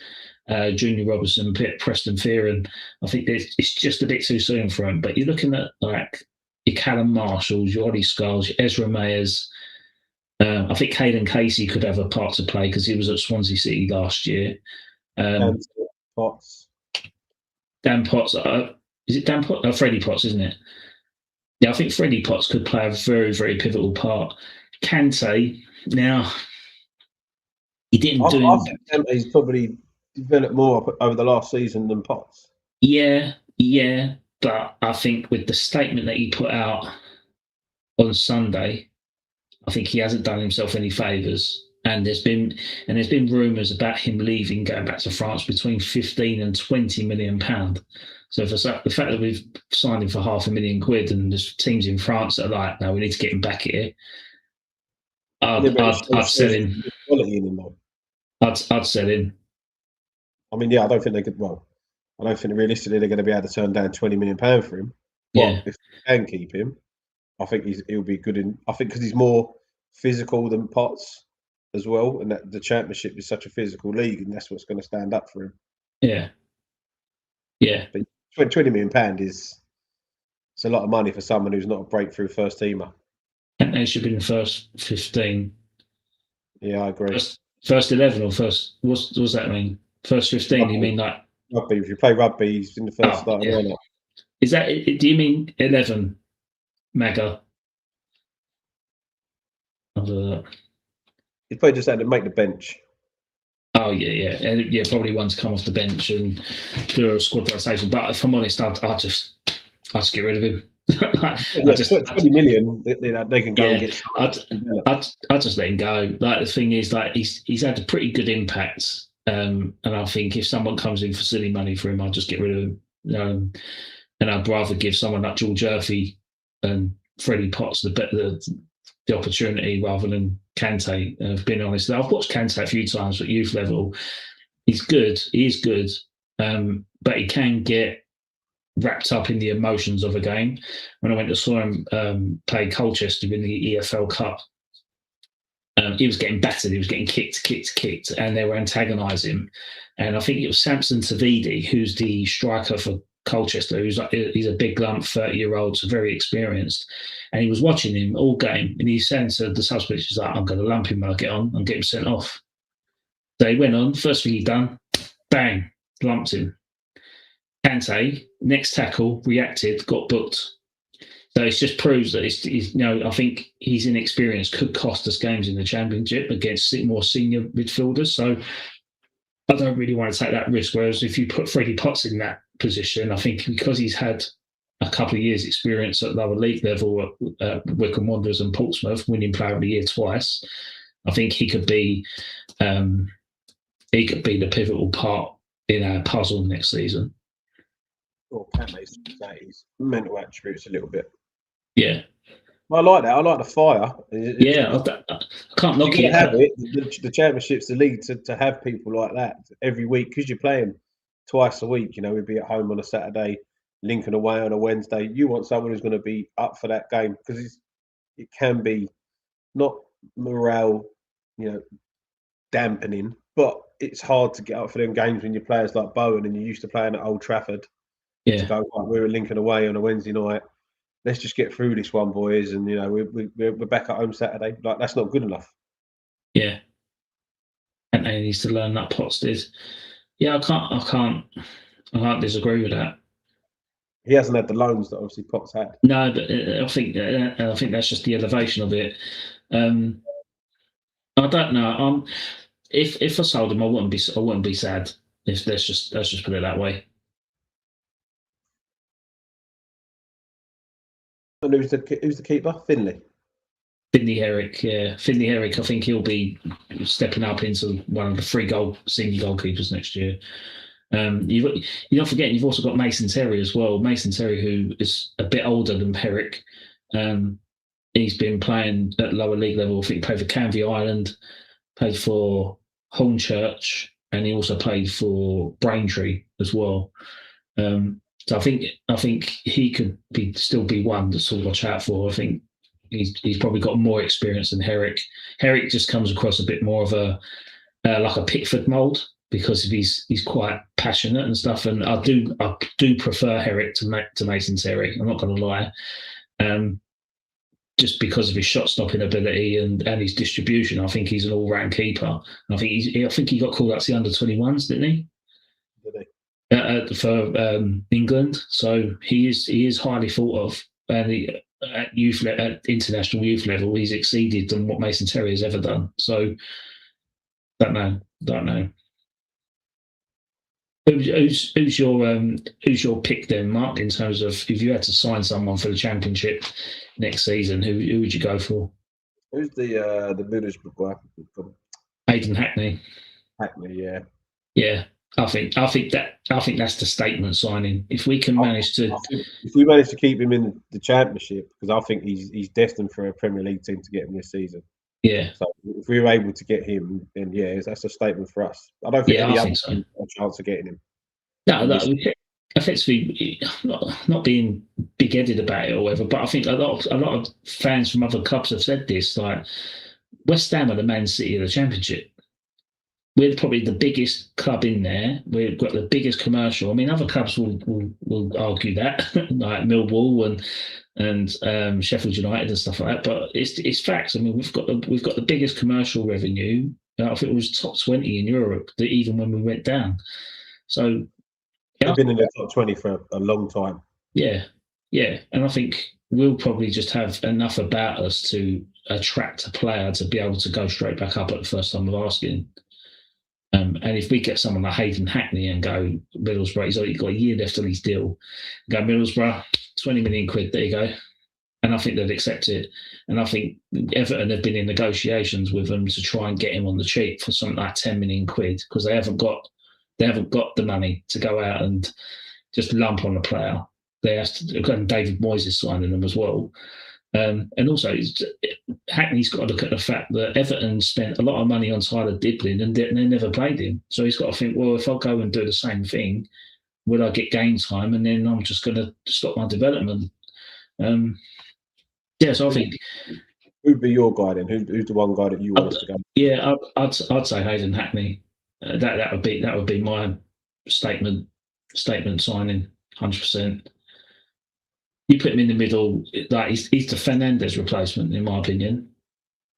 [SPEAKER 3] Junior Robertson, Preston Fearon. I think it's just a bit too soon for them. But you're looking at like your Callum Marshalls, your Ollie Skulls, your Ezra Mayers. I think Caden Casey could have a part to play because he was at Swansea City last year.
[SPEAKER 5] Potts.
[SPEAKER 3] Dan Potts. Is it Dan Potts? Freddie Potts, isn't it? Yeah, I think Freddie Potts could play a very, very pivotal part. Kante, now, he didn't do.
[SPEAKER 5] I think Kante's probably developed more over the last season than Potts.
[SPEAKER 3] Yeah, but I think with the statement that he put out on Sunday, I think he hasn't done himself any favours. And there's been rumours about him leaving, going back to France, between 15 and 20 million £. So for the fact that we've signed him for £500,000 and there's teams in France that are like, no, we need to get him back here, I'd sell him. I'd sell him.
[SPEAKER 5] I mean, yeah, I don't think they could. Well, I don't think realistically they're going to be able to turn down £20 million for him. But if they can keep him, I think he'll be good in. I think because he's more physical than Potts as well, and that the Championship is such a physical league, and that's what's going to stand up for him.
[SPEAKER 3] Yeah.
[SPEAKER 5] But £20 million it's a lot of money for someone who's not a breakthrough first teamer.
[SPEAKER 3] And they should be in the first 15.
[SPEAKER 5] Yeah, I agree.
[SPEAKER 3] First 11 or first? What does that mean? First 15?
[SPEAKER 5] Rugby.
[SPEAKER 3] You mean like
[SPEAKER 5] rugby? If you play rugby, he's in the first starting lineup.
[SPEAKER 3] Is that? Do you mean 11? Mega.
[SPEAKER 5] He's probably just had to make the bench.
[SPEAKER 3] Oh yeah, probably one to come off the bench and do a squad rotation. But if I'm honest, I'd just get rid of him.
[SPEAKER 5] 20 million, they can go and get.
[SPEAKER 3] I'd just let him go. Like the thing is, like he's had a pretty good impact, and I think if someone comes in for silly money for him, I'll just get rid of him. And I'd rather give someone like George Murphy and Freddie Potts the opportunity rather than Kante. Being honest, I've watched Kante a few times at youth level. He's good. He is good, but he can get wrapped up in the emotions of a game. When I went to saw him play Colchester in the EFL Cup, he was getting battered. He was getting kicked, and they were antagonising him. And I think it was Samson Tavidi, who's the striker for Colchester, he's a big lump, 30-year-old, so very experienced. And he was watching him all game, and he's saying to the substitute, he's like, I'm going to lump him when I get on and get him sent off. So he went on, first thing he done, bang, lumped him. Kante, next tackle, reacted, got booked. So it just proves that he's I think his inexperience could cost us games in the Championship against more senior midfielders. So I don't really want to take that risk. Whereas if you put Freddie Potts in that position, I think because he's had a couple of years' experience at lower league level at Wycombe Wanderers and Portsmouth, winning Player of the Year twice, I think he could be the pivotal part in our puzzle next season.
[SPEAKER 5] Or Kante's his mental attributes a little bit.
[SPEAKER 3] Yeah.
[SPEAKER 5] I like that. I like the fire.
[SPEAKER 3] I can't knock it.
[SPEAKER 5] Have it. The Championship's the league to have people like that every week because you're playing twice a week. We'd be at home on a Saturday, Lincoln away on a Wednesday. You want someone who's going to be up for that game because it can be not morale, dampening, but it's hard to get up for them games when you're players like Bowen and you're used to playing at Old Trafford.
[SPEAKER 3] Yeah.
[SPEAKER 5] To go, right, we're at Lincoln away on a Wednesday night. Let's just get through this one, boys, and we're back at home Saturday. Like that's not good enough.
[SPEAKER 3] Yeah, and he needs to learn that. Potts did. Yeah, I can't disagree with that.
[SPEAKER 5] He hasn't had the loans that obviously Potts had.
[SPEAKER 3] No, but I think that's just the elevation of it. I don't know. If I sold him, I wouldn't be sad. If let's just put it that way.
[SPEAKER 5] And who's the keeper? Finley
[SPEAKER 3] Herrick, yeah. Finley Herrick, I think he'll be stepping up into one of the 3 senior goalkeepers next year. You're not forgetting you've also got Mason Terry as well. Mason Terry, who is a bit older than Herrick. He's been playing at lower league level. I think he played for Canvey Island, played for Hornchurch, and he also played for Braintree as well. So I think he could still be one to sort of watch out for. I think he's probably got more experience than Herrick. Herrick just comes across a bit more of like a Pickford mould because he's quite passionate and stuff. And I do prefer Herrick to Mason Terry. I'm not going to lie, just because of his shot stopping ability and his distribution. I think he's an all round keeper. And I think he got called up to the under-21s, didn't he?
[SPEAKER 5] did
[SPEAKER 3] for England. So he is highly thought of, and at international youth level, he's exceeded than what Mason Terry has ever done. So don't know. Who's your pick then, Mark? In terms of if you had to sign someone for the Championship next season, who would you go for?
[SPEAKER 5] Who's the Middlesbrough guy?
[SPEAKER 3] Aidan Hackney.
[SPEAKER 5] Hackney,
[SPEAKER 3] yeah. I think that's the statement signing. If we can manage to,
[SPEAKER 5] if we manage to keep him in the Championship, because I think he's destined for a Premier League team to get him this season.
[SPEAKER 3] Yeah.
[SPEAKER 5] So if we were able to get him, then that's a statement for us. I don't think any other team have a chance of getting him.
[SPEAKER 3] No, effectively, not being big-headed about it or whatever, but I think a lot of fans from other clubs have said this. Like West Ham are the Man City of the Championship. We're probably the biggest club in there. We've got the biggest commercial. I mean, other clubs will argue that, like Millwall and Sheffield United and stuff like that. But it's facts. I mean, we've got the biggest commercial revenue. I think it was top 20 in Europe, even when we went down. So
[SPEAKER 5] they've been in the top 20 for a long time.
[SPEAKER 3] Yeah, and I think we'll probably just have enough about us to attract a player to be able to go straight back up at the first time of asking. And if we get someone like Hayden Hackney and go Middlesbrough, he's got a year left on his deal. Go Middlesbrough, 20 million quid. There you go. And I think they'd accept it. And I think Everton have been in negotiations with them to try and get him on the cheap for something like 10 million quid because they haven't got the money to go out and just lump on a player. They have to. And David Moyes is signing them as well. And also, Hackney's got to look at the fact that Everton spent a lot of money on Tyler Diblin and they never played him. So he's got to think, well, if I go and do the same thing, would I get game time? And then I'm just going to stop my development. So I think.
[SPEAKER 5] Who'd be your guy then? Who's the one guy that you want us to go?
[SPEAKER 3] Yeah, I'd say Hayden Hackney. That would be my statement signing, 100%. You put him in the middle, like he's the Fernandes replacement, in my opinion.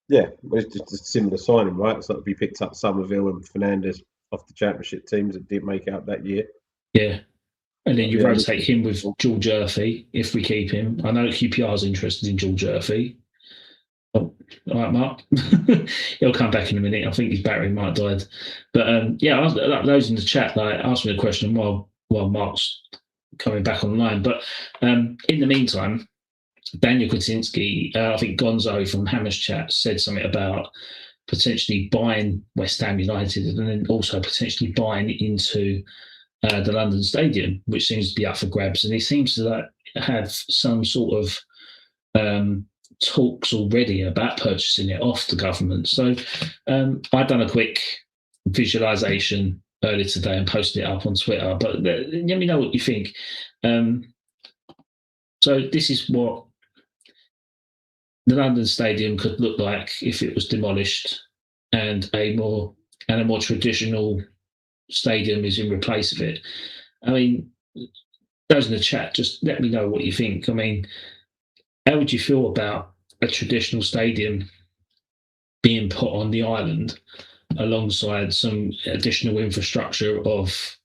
[SPEAKER 5] Yeah, well, it's just a similar signing, right? It's like we picked up Somerville and Fernandes off the Championship teams that didn't make it up that year.
[SPEAKER 3] Yeah, and then you rotate him with George Urphy if we keep him. I know QPR's interested in George Urphy. Oh, all right, Mark. He'll come back in a minute. I think his battery might have died. But those in the chat asked me a question while Mark's coming back online. But in the meantime, Daniel Kretinsky, I think Gonzo from Hammer's chat said something about potentially buying West Ham United and then also potentially buying into the London Stadium, which seems to be up for grabs. And he seems to have some sort of talks already about purchasing it off the government. So I've done a quick visualization earlier today and posted it up on Twitter, but let me know what you think. So this is what the London Stadium could look like if it was demolished and a more traditional stadium is in replace of it. I mean, those in the chat, just let me know what you think. I mean, how would you feel about a traditional stadium being put on the island alongside some additional infrastructure of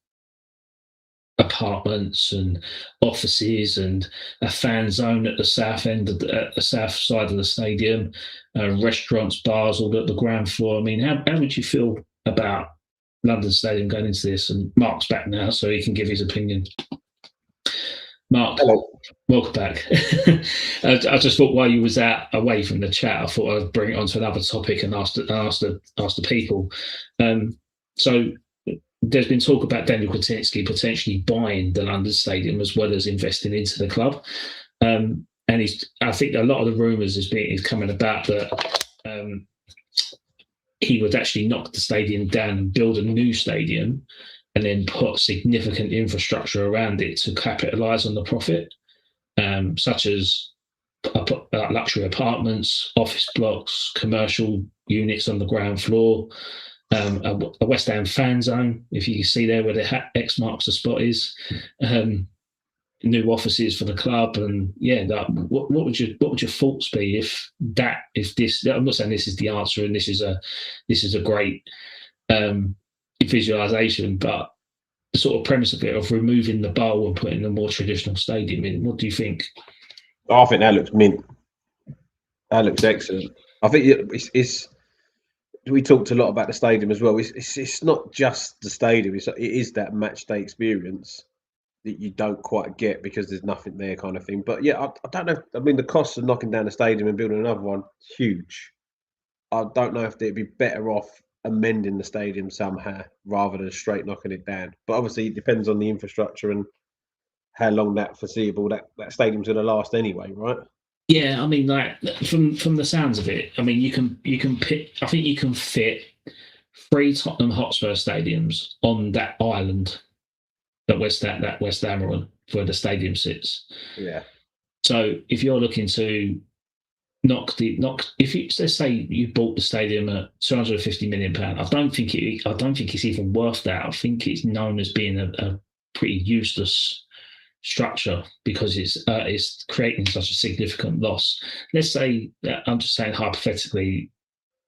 [SPEAKER 3] apartments and offices and a fan zone at the south end of the south side of the stadium, restaurants, bars, all at the ground floor? I mean, how would you feel about London Stadium going into this? And Mark's back now, so he can give his opinion. Mark, hello. Welcome back. I just thought while you was away from the chat, I thought I'd bring it on to another topic and ask the people. So there's been talk about Daniel Kretinsky potentially buying the London Stadium as well as investing into the club. And I think a lot of the rumours is coming about that he would actually knock the stadium down and build a new stadium and then put significant infrastructure around it to capitalise on the profit, such as luxury apartments, office blocks, commercial units on the ground floor, a West Ham fan zone, if you can see there where the X marks the spot is, new offices for the club, and what would your thoughts be if this? I'm not saying this is the answer, and this is a great visualization, but the sort of premise of it, of removing the bowl and putting a more traditional stadium in. What do you think?
[SPEAKER 5] I think that looks mint. That looks excellent. I think it's we talked a lot about the stadium as well. It's not just the stadium. It is that match day experience that you don't quite get because there's nothing there, kind of thing. But yeah, I don't know. I mean, the cost of knocking down the stadium and building another one, huge. I don't know if they'd be better off amending the stadium somehow rather than straight knocking it down. But obviously, it depends on the infrastructure and how long that foreseeable that stadium's going to last anyway, right?
[SPEAKER 3] Yeah, I mean, like from the sounds of it, I mean, you can pick. I think you can fit 3 Tottenham Hotspur stadiums on that island that West Ham are on, where the stadium sits.
[SPEAKER 5] Yeah.
[SPEAKER 3] So if you're looking to if you, let's say you bought the stadium at £250 million, I don't think it's even worth that. I think it's known as being a pretty useless structure because it's creating such a significant loss. Let's say, I'm just saying hypothetically,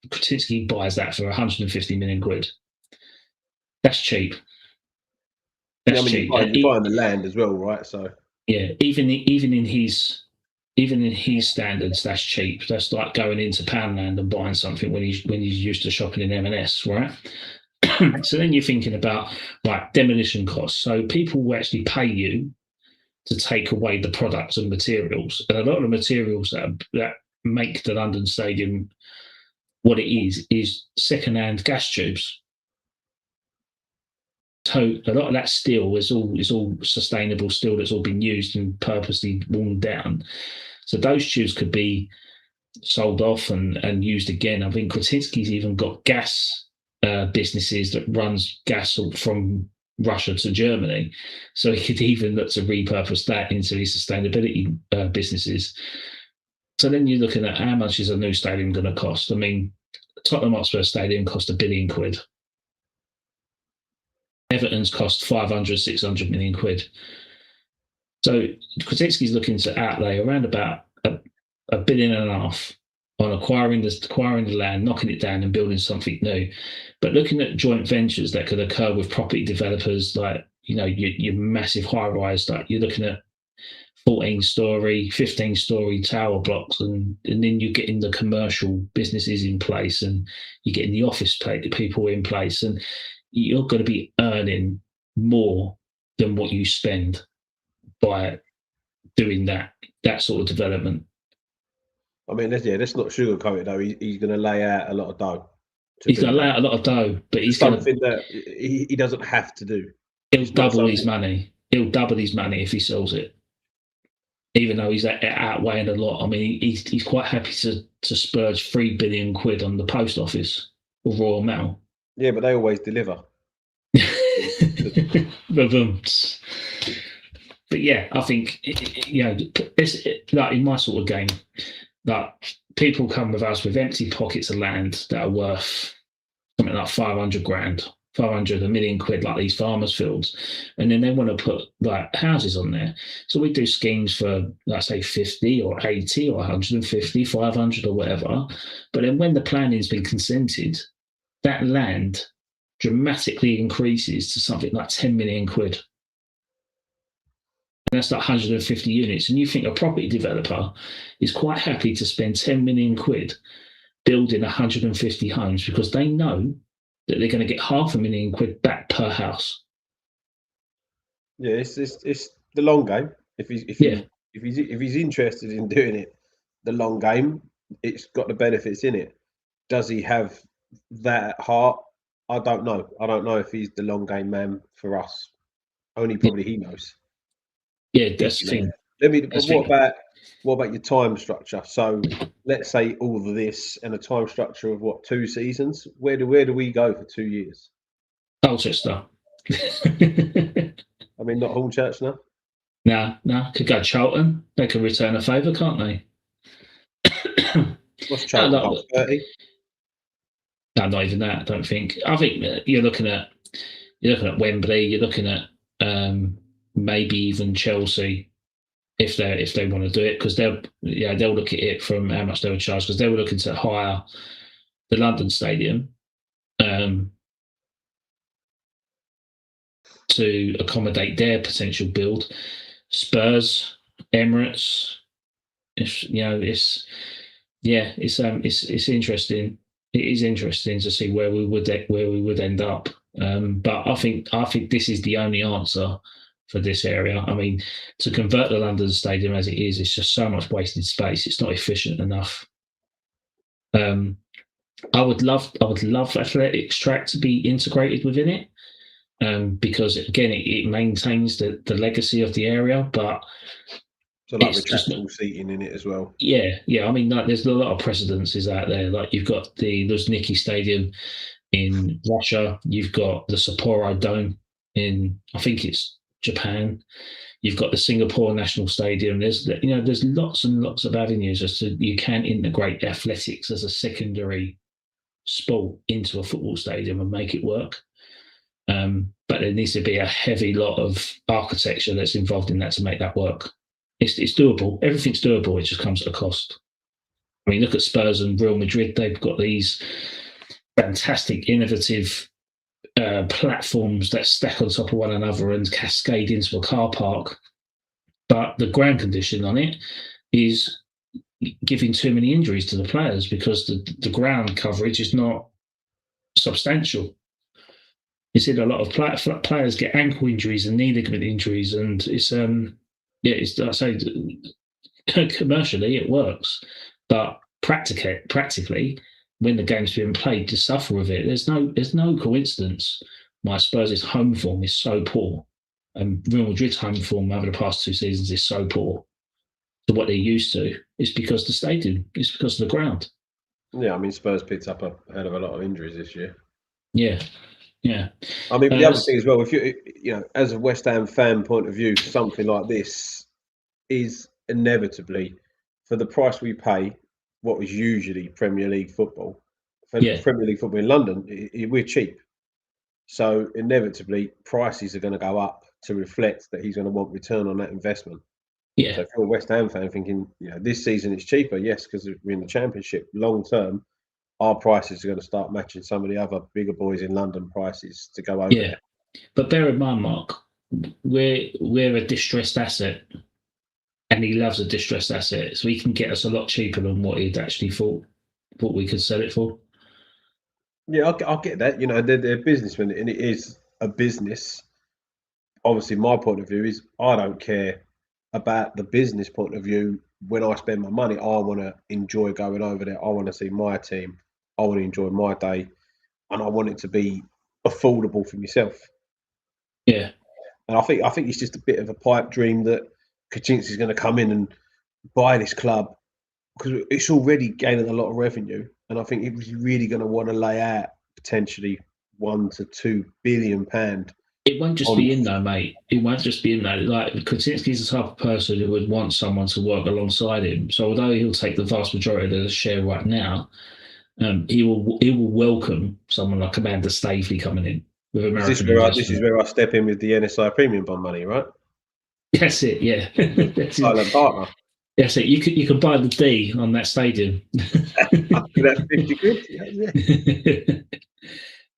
[SPEAKER 3] Kretinsky buys that for 150 million quid. That's cheap. That's cheap.
[SPEAKER 5] You're buying the land as well, right? So
[SPEAKER 3] yeah, even in his standards, that's cheap. That's like going into Poundland and buying something when he's used to shopping in M&S, right? So then you're thinking about like demolition costs. So people will actually pay you to take away the products and materials, and a lot of the materials that make the London Stadium what it is second-hand gas tubes. So a lot of that steel is all sustainable steel that's all been used and purposely worn down. So those tubes could be sold off and used again. I think Kretinsky's even got gas businesses that runs gas from Russia to Germany. So he could even look to repurpose that into his sustainability businesses. So then you're looking at how much is a new stadium going to cost? I mean, Tottenham Hotspur Stadium cost £1 billion. Everton's cost 500-600 million quid. So Kretinsky's looking to outlay around about £1.5 billion on acquiring the land, knocking it down and building something new. But looking at joint ventures that could occur with property developers, like, you know, your massive high rise, like you're looking at 14-story, 15-story tower blocks, and then you're getting the commercial businesses in place, and you're getting the office people in place, and you're going to be earning more than what you spend by doing that sort of development. I
[SPEAKER 5] mean, let's not sugarcoat it though. He's going to lay out a lot of dough.
[SPEAKER 3] He's going to lay out a lot of dough, but he's
[SPEAKER 5] something that he doesn't have to do.
[SPEAKER 3] He'll double his money. He'll double his money if he sells it, even though he's outweighing a lot. I mean, he's quite happy to spurge £3 billion on the post office or Royal Mail.
[SPEAKER 5] Yeah, but they always deliver.
[SPEAKER 3] But yeah, I think, you know, it's like in my sort of game, like people come with us with empty pockets of land that are worth something like 500 grand, 500, £1 million, like these farmers' fields, and then they want to put like houses on there. So we do schemes for, let's say, 50 or 80 or 150, 500 or whatever. But then when the planning's been consented, that land dramatically increases to something like 10 million quid. And that's like 150 units. And you think a property developer is quite happy to spend 10 million quid building 150 homes because they know that they're going to get £500,000 quid back per house.
[SPEAKER 5] Yeah, it's the long game. If he's interested in doing it, the long game, it's got the benefits in it. Does he have that at heart? I don't know. I don't know if he's the long game man for us. Only probably he knows.
[SPEAKER 3] Yeah, that's the thing.
[SPEAKER 5] What about your time structure? So let's say all of this and a time structure of what, 2 seasons? Where do we go for 2 years?
[SPEAKER 3] Colchester.
[SPEAKER 5] I mean, not Hornchurch now?
[SPEAKER 3] No. Could go Charlton. They can return a favour, can't they?
[SPEAKER 5] What's Charlton? 30?
[SPEAKER 3] No, not even that. I don't think. I think you're looking at Wembley. You're looking at maybe even Chelsea if they want to do it, because they'll look at it from how much they would charge, because they were looking to hire the London Stadium. to accommodate their potential build. Spurs, Emirates. It's interesting. It is interesting to see where we would end up. But I think this is the only answer for this area. I mean, to convert the London Stadium as it is, it's just so much wasted space. It's not efficient enough. I would love athletics track to be integrated within it, because again, it maintains the legacy of the area, but
[SPEAKER 5] so like retractable seating in it as well.
[SPEAKER 3] Yeah. I mean, like, there's a lot of precedences out there. Like, you've got the Luzhniki Stadium in Russia. You've got the Sapporo Dome in, I think it's Japan. You've got the Singapore National Stadium. There's lots and lots of avenues as to you can integrate athletics as a secondary sport into a football stadium and make it work. But there needs to be a heavy lot of architecture that's involved in that to make that work. It's doable. Everything's doable. It just comes at a cost. I mean, look at Spurs and Real Madrid. They've got these fantastic, innovative platforms that stack on top of one another and cascade into a car park. But the ground condition on it is giving too many injuries to the players because the ground coverage is not substantial. You see a lot of players get ankle injuries and knee ligament injuries, and it's I say, commercially it works, but practically, when the game's being played, to suffer with it. There's no coincidence why Spurs' home form is so poor, and Real Madrid's home form over the past 2 seasons is so poor to what they're used to. It's because the stadium. It's because of the ground.
[SPEAKER 5] Yeah, I mean, Spurs picked up a hell of a lot of injuries this year.
[SPEAKER 3] Yeah.
[SPEAKER 5] I mean, the other thing as well, if you as a West Ham fan point of view, something like this is inevitably, for the price we pay, what is usually Premier League football. For Premier League football in London, we're cheap. So inevitably, prices are going to go up to reflect that he's going to want return on that investment.
[SPEAKER 3] Yeah.
[SPEAKER 5] So if you're a West Ham fan thinking, this season it's cheaper, yes, because we're in the Championship. Long term, our prices are going to start matching some of the other bigger boys in London prices to go over there.
[SPEAKER 3] But bear in mind, Mark, we're a distressed asset, and he loves a distressed asset, so he can get us a lot cheaper than what he'd actually thought we could sell it for.
[SPEAKER 5] Yeah, I'll get that. They're businessmen, and it is a business. Obviously, my point of view is I don't care about the business point of view. When I spend my money, I want to enjoy going over there. I want to see my team. I want to enjoy my day, and I want it to be affordable for myself.
[SPEAKER 3] Yeah,
[SPEAKER 5] and I think it's just a bit of a pipe dream that Kretinsky is going to come in and buy this club, because it's already gaining a lot of revenue, and I think he's really going to want to lay out potentially £1 to £2 billion.
[SPEAKER 3] It won't just be in though, mate. It won't just be in though. Like, Kretinsky's the type of person who would want someone to work alongside him. So although he'll take the vast majority of the share right now, he will welcome someone like Amanda Staveley coming in with American investment.
[SPEAKER 5] This is where I step in with the NSI premium bond money, right?
[SPEAKER 3] That's it, yeah.
[SPEAKER 5] Silent partner.
[SPEAKER 3] That's it. You could buy the D on that stadium.
[SPEAKER 5] That's 50 quid.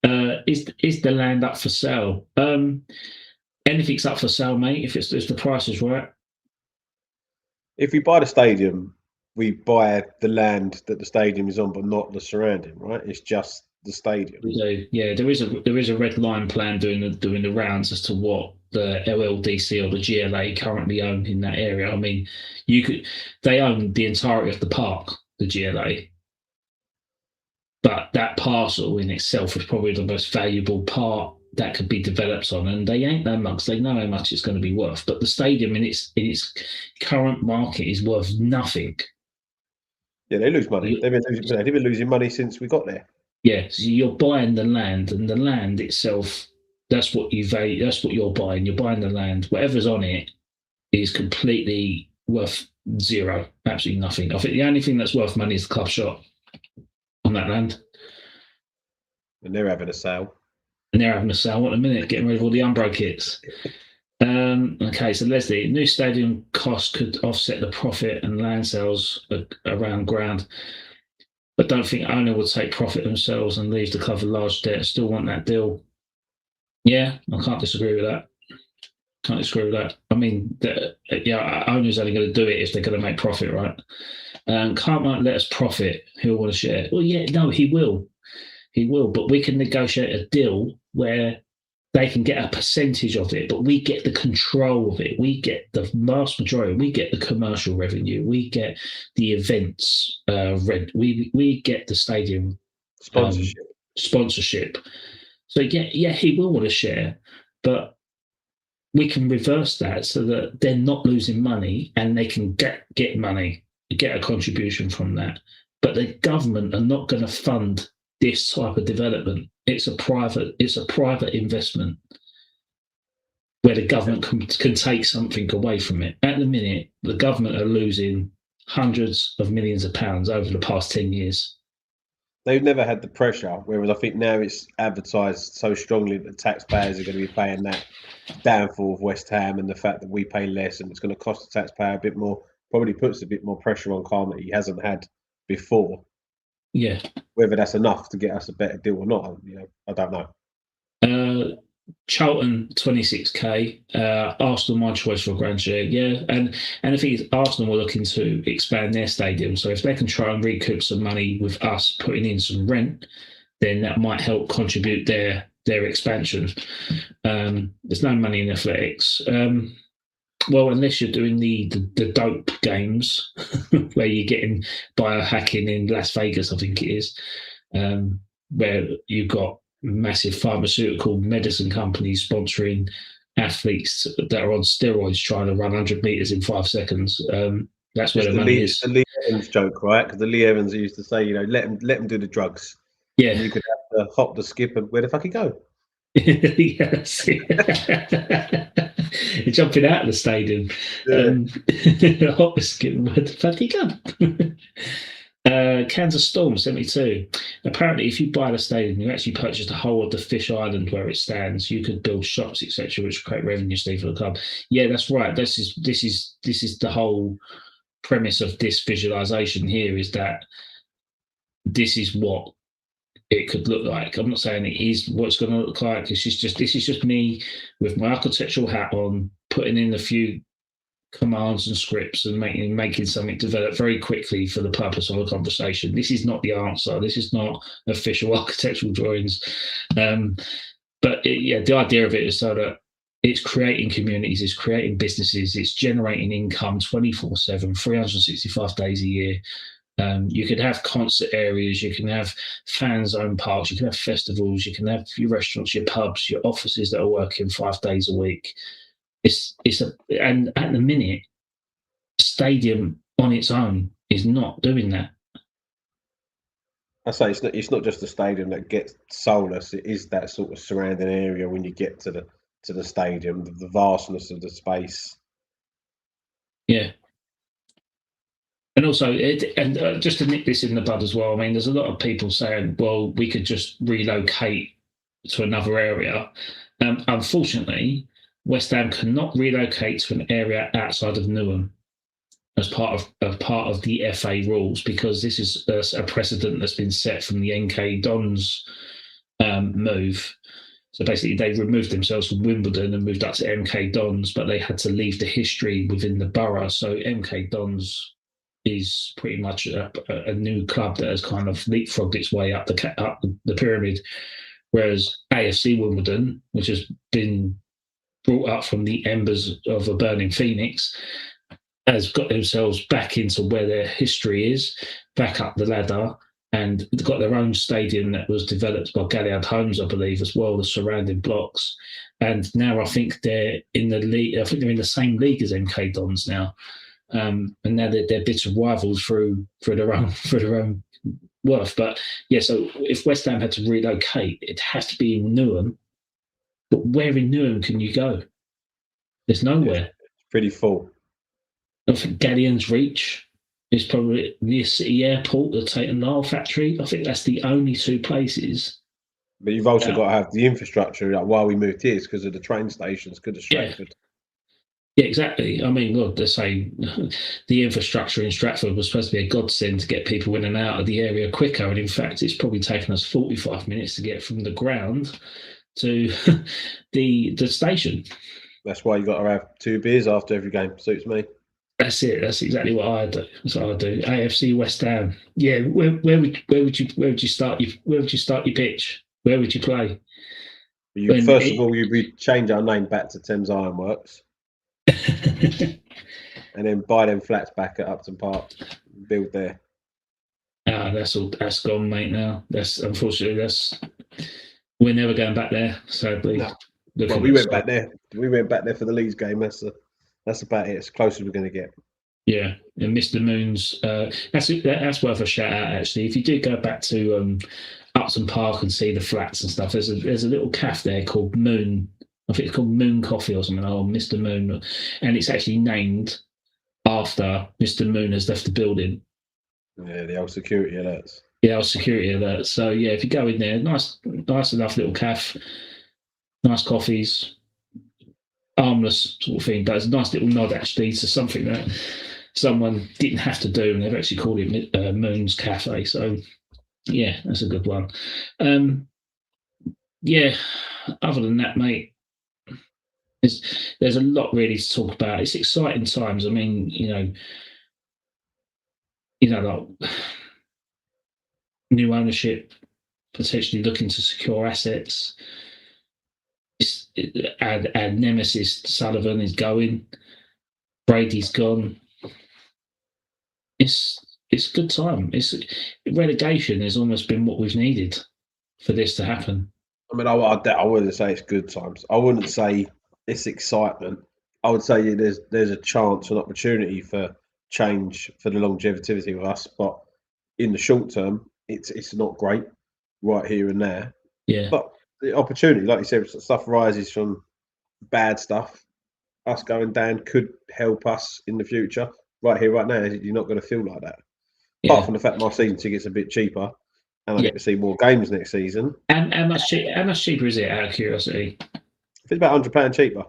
[SPEAKER 5] Yeah.
[SPEAKER 3] Is the land up for sale? Anything's up for sale, mate, if the price is right.
[SPEAKER 5] If we buy the stadium, we buy the land that the stadium is on, but not the surrounding, right? It's just the stadium.
[SPEAKER 3] So, yeah, there is a red line plan doing the rounds as to what the LLDC or the GLA currently own in that area. I mean, they own the entirety of the park, the GLA. But that parcel in itself is probably the most valuable part that could be developed on, and they ain't that much. They know how much it's going to be worth. But the stadium in its current market is worth nothing.
[SPEAKER 5] Yeah, they lose money. They've been losing money since we got there.
[SPEAKER 3] Yeah, so you're buying the land, and the land itself, that's what you value. That's what you're buying. You're buying the land. Whatever's on it is completely worth zero, absolutely nothing. I think the only thing that's worth money is the club shop on that land.
[SPEAKER 5] And they're having a sale.
[SPEAKER 3] What in a minute, getting rid of all the Umbro kits. Okay, so Leslie, new stadium cost could offset the profit and land sales around ground, but don't think owner would take profit themselves and leave the club with large debt. Still want that deal. Yeah, I can't disagree with that. I mean, owners only going to do it if they're going to make profit, right? Can't let us profit. He'll want to share. Well, yeah, no, he will. He will, but we can negotiate a deal where they can get a percentage of it, but we get the control of it. We get the vast majority. We get the commercial revenue. We get the events rent. We get the stadium sponsorship. So yeah, he will want to share, but we can reverse that so that they're not losing money and they can get money, get a contribution from that. But the government are not going to fund this type of development. It's a private investment where the government can take something away from it. At the minute, the government are losing hundreds of millions of pounds over the past 10 years.
[SPEAKER 5] They've never had the pressure, whereas I think now it's advertised so strongly that taxpayers are going to be paying that downfall of West Ham, and the fact that we pay less and it's going to cost the taxpayer a bit more probably puts a bit more pressure on Khan that he hasn't had before.
[SPEAKER 3] Yeah.
[SPEAKER 5] Whether that's enough to get us a better deal or not, I don't know.
[SPEAKER 3] Charlton 26k, Arsenal my choice for grand share, yeah, and the thing is Arsenal were looking to expand their stadium, so if they can try and recoup some money with us putting in some rent, then that might help contribute their expansion. There's no money in athletics. Well, unless you're doing the dope games where you're getting biohacking in Las Vegas, I think it is, where you've got massive pharmaceutical medicine companies sponsoring athletes that are on steroids trying to run 100 meters in 5 seconds. That's where the money is.
[SPEAKER 5] The Lee Evans joke, right? Because the Lee Evans used to say, let him do the drugs.
[SPEAKER 3] Yeah,
[SPEAKER 5] and you could have the hop, the skip, and where the fuck he go?
[SPEAKER 3] Yes. You're jumping out of the stadium. Hop, the skip, where the fuck he go? Kansas Storm 72. Apparently, if you buy the stadium, you actually purchase the whole of the Fish Island where it stands. You could build shops, etc., which create revenue stream for the club. Yeah, that's right. This is the whole premise of this visualization here, is that this is what it could look like. I'm not saying it is what it's going to look like. This is just me with my architectural hat on, putting in a few commands and scripts and making something develop very quickly for the purpose of a conversation. This is not the answer. This is not official architectural drawings. But the idea of it is so that it's creating communities, it's creating businesses, it's generating income 24/7, 365 days a year. You could have concert areas, you can have fan zone parks, you can have festivals, you can have your restaurants, your pubs, your offices that are working 5 days a week. And at the minute, stadium on its own is not doing that.
[SPEAKER 5] I say it's not just the stadium that gets soulless. It is that sort of surrounding area when you get to the stadium, the vastness of the space.
[SPEAKER 3] Yeah. And also, just to nip this in the bud as well, I mean, there's a lot of people saying, well, we could just relocate to another area. Unfortunately, West Ham cannot relocate to an area outside of Newham as part of the FA rules, because this is a precedent that's been set from the NK Dons move. So basically, they removed themselves from Wimbledon and moved up to MK Dons, but they had to leave the history within the borough. So MK Dons is pretty much a new club that has kind of leapfrogged its way up the pyramid, whereas AFC Wimbledon, which has been brought up from the embers of a burning phoenix, has got themselves back into where their history is, back up the ladder, and got their own stadium that was developed by Galliard Homes, I believe, as well, the surrounding blocks. And now I think they're in the league. I think they're in the same league as MK Dons now. And now they're bitter rivals for their own worth. But yeah, so if West Ham had to relocate, it has to be in Newham. But where in Newham can you go? There's nowhere.
[SPEAKER 5] It's pretty full.
[SPEAKER 3] I think Galleon's Reach is probably near City Airport, the Tate and Lyle factory. I think that's the only two places.
[SPEAKER 5] But you've also got to have the infrastructure. Like, why we moved here is because of the train stations, because of Stratford.
[SPEAKER 3] Yeah, exactly. I mean, look, they say the infrastructure in Stratford was supposed to be a godsend to get people in and out of the area quicker. And in fact, it's probably taken us 45 minutes to get from the ground to the station.
[SPEAKER 5] That's why you got to have 2 beers after every game. Suits me.
[SPEAKER 3] That's it. That's exactly what I do. That's what I do. AFC West Ham. Yeah. Where would you start your pitch? Where would you play?
[SPEAKER 5] First of all, we'd change our name back to Thames Ironworks, and then buy them flats back at Upton Park, build there.
[SPEAKER 3] That's gone, mate. Now unfortunately we're never going back there. Sadly,
[SPEAKER 5] no. Well, we went back there. We went back there for the Leeds game. That's about it. It's close as we're going to get.
[SPEAKER 3] Yeah, and Mr. Moon's. That's worth a shout out. Actually, if you do go back to Upton Park and see the flats and stuff, there's a little cafe there called Moon. I think it's called Moon Coffee or something. Oh, Mr. Moon, and it's actually named after Mr. Moon has left the building.
[SPEAKER 5] Yeah, the old security alerts.
[SPEAKER 3] Yeah, old security alerts. So yeah, if you go in there, nice enough little cafe, nice coffees, harmless sort of thing. But it's a nice little nod actually to something that someone didn't have to do, and they've actually called it Moon's Cafe. So yeah, that's a good one. Yeah, other than that, mate, there's a lot really to talk about. It's exciting times. I mean, like new ownership, potentially looking to secure assets. Our nemesis Sullivan is going. Brady's gone. It's good time. Relegation has almost been what we've needed for this to happen.
[SPEAKER 5] I mean, I wouldn't say it's good times. I wouldn't say it's excitement. I would say there's a chance, an opportunity for change for the longevity of us. But in the short term, it's not great right here and there.
[SPEAKER 3] Yeah.
[SPEAKER 5] But the opportunity, like you said, stuff rises from bad stuff. Us going down could help us in the future. Right here, right now, you're not going to feel like that.
[SPEAKER 3] Yeah.
[SPEAKER 5] Apart from the fact my season ticket's a bit cheaper, and I get to see more games next season.
[SPEAKER 3] And how much cheaper is it? Out of curiosity,
[SPEAKER 5] It's about £100 cheaper.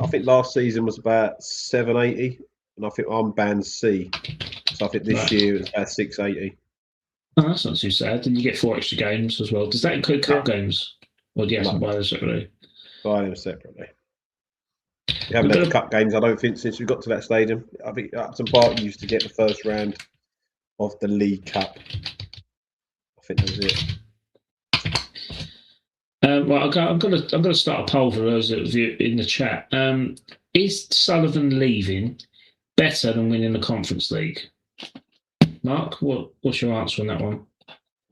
[SPEAKER 5] I think last season was about £7.80, and I think I'm band C, so I think this year it's about £6.80.
[SPEAKER 3] Oh, that's not too sad. And you get 4 extra games as well. Does that include cup games, or do you have to buy them separately?
[SPEAKER 5] Buy them separately. We haven't had cup games, I don't think, since we got to that stadium. I think Upton Park used to get the first round of the League Cup. I think that was it.
[SPEAKER 3] Well, I'm going to start a poll for those of you in the chat. Is Sullivan leaving better than winning the Conference League? Mark, what's your answer on that one?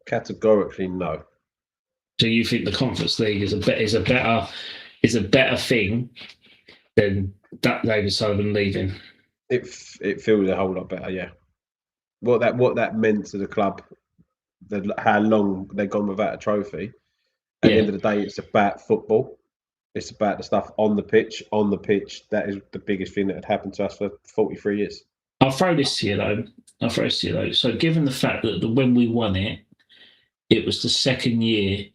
[SPEAKER 5] Categorically, no.
[SPEAKER 3] Do you think the Conference League is a better thing than David Sullivan leaving?
[SPEAKER 5] It feels a whole lot better, yeah. What that meant to the club, how long they've gone without a trophy. At the end of the day, it's about football. It's about the stuff on the pitch. On the pitch, that is the biggest thing that had happened to us for 43 years.
[SPEAKER 3] I'll throw this to you though. So, given the fact that when we won it, it was the second year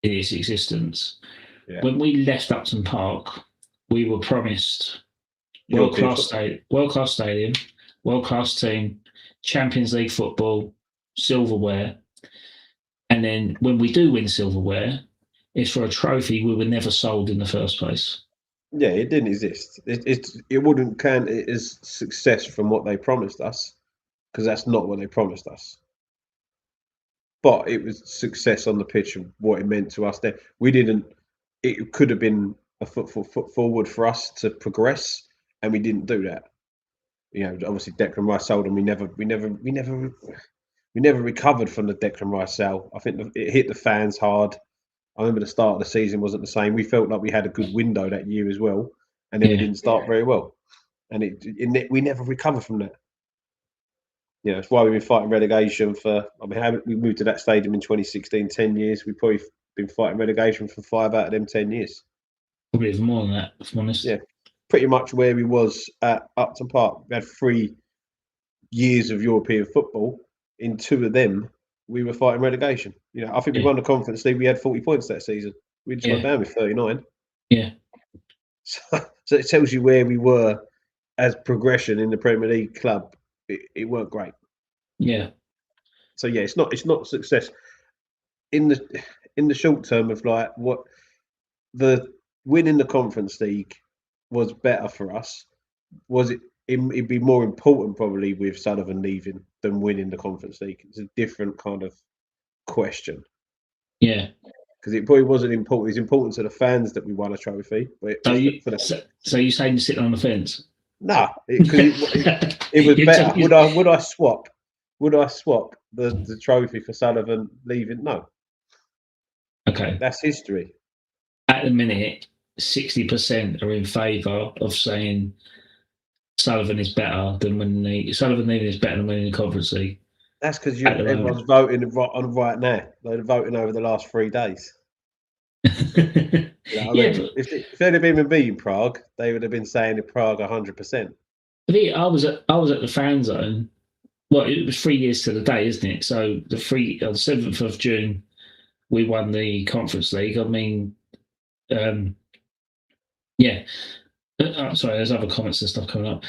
[SPEAKER 3] in its existence. Yeah. When we left Upton Park, we were promised world-class stadium, world-class team, Champions League football, silverware. And then when we do win silverware, it's for a trophy we were never sold in the first place.
[SPEAKER 5] Yeah, it didn't exist. It wouldn't count it as success from what they promised us, because that's not what they promised us. But it was success on the pitch of what it meant to us there. It could have been a foot forward for us to progress, and we didn't do that. Obviously Declan Rice sold, and we never recovered from the Declan Rice sale. I think it hit the fans hard. I remember the start of the season wasn't the same. We felt like we had a good window that year as well, and then we didn't start very well, and we never recovered from that. That's why we've been fighting relegation for. We moved to that stadium in 2016. 10 years. We've probably been fighting relegation for 5 out of them 10 years.
[SPEAKER 3] Probably even more than that, if I'm honest.
[SPEAKER 5] Yeah, pretty much where we was at Upton Park. We had 3 years of European football. In 2 of them, we were fighting relegation. I think we won the Conference League. We had 40 points that season. We just went down with 39.
[SPEAKER 3] Yeah.
[SPEAKER 5] So it tells you where we were as progression in the Premier League club. It weren't great.
[SPEAKER 3] Yeah.
[SPEAKER 5] So yeah, it's not success. In in the short term of like what the winning the Conference League was better for us. Was it? It'd be more important probably with Sullivan leaving than winning the Conference League. It's a different kind of question.
[SPEAKER 3] Yeah.
[SPEAKER 5] Because it probably wasn't important. It's important to the fans that we won a trophy. But
[SPEAKER 3] So you're saying you're sitting on the fence?
[SPEAKER 5] No, because it was better. Would I swap? Would I swap the trophy for Sullivan leaving? No.
[SPEAKER 3] Okay.
[SPEAKER 5] That's history.
[SPEAKER 3] At the minute, 60% are in favour of saying Sullivan is better than Sullivan leaving is better than winning the Conference League.
[SPEAKER 5] That's because everyone's voting right now. They're voting over the last 3 days. If they'd have been with me in Prague, they would have been saying in Prague 100%.
[SPEAKER 3] I was at the fan zone. Well, it was 3 years to the day, isn't it? So on the 7th of June, we won the Conference League. I mean, yeah. Sorry, there's other comments and stuff coming up.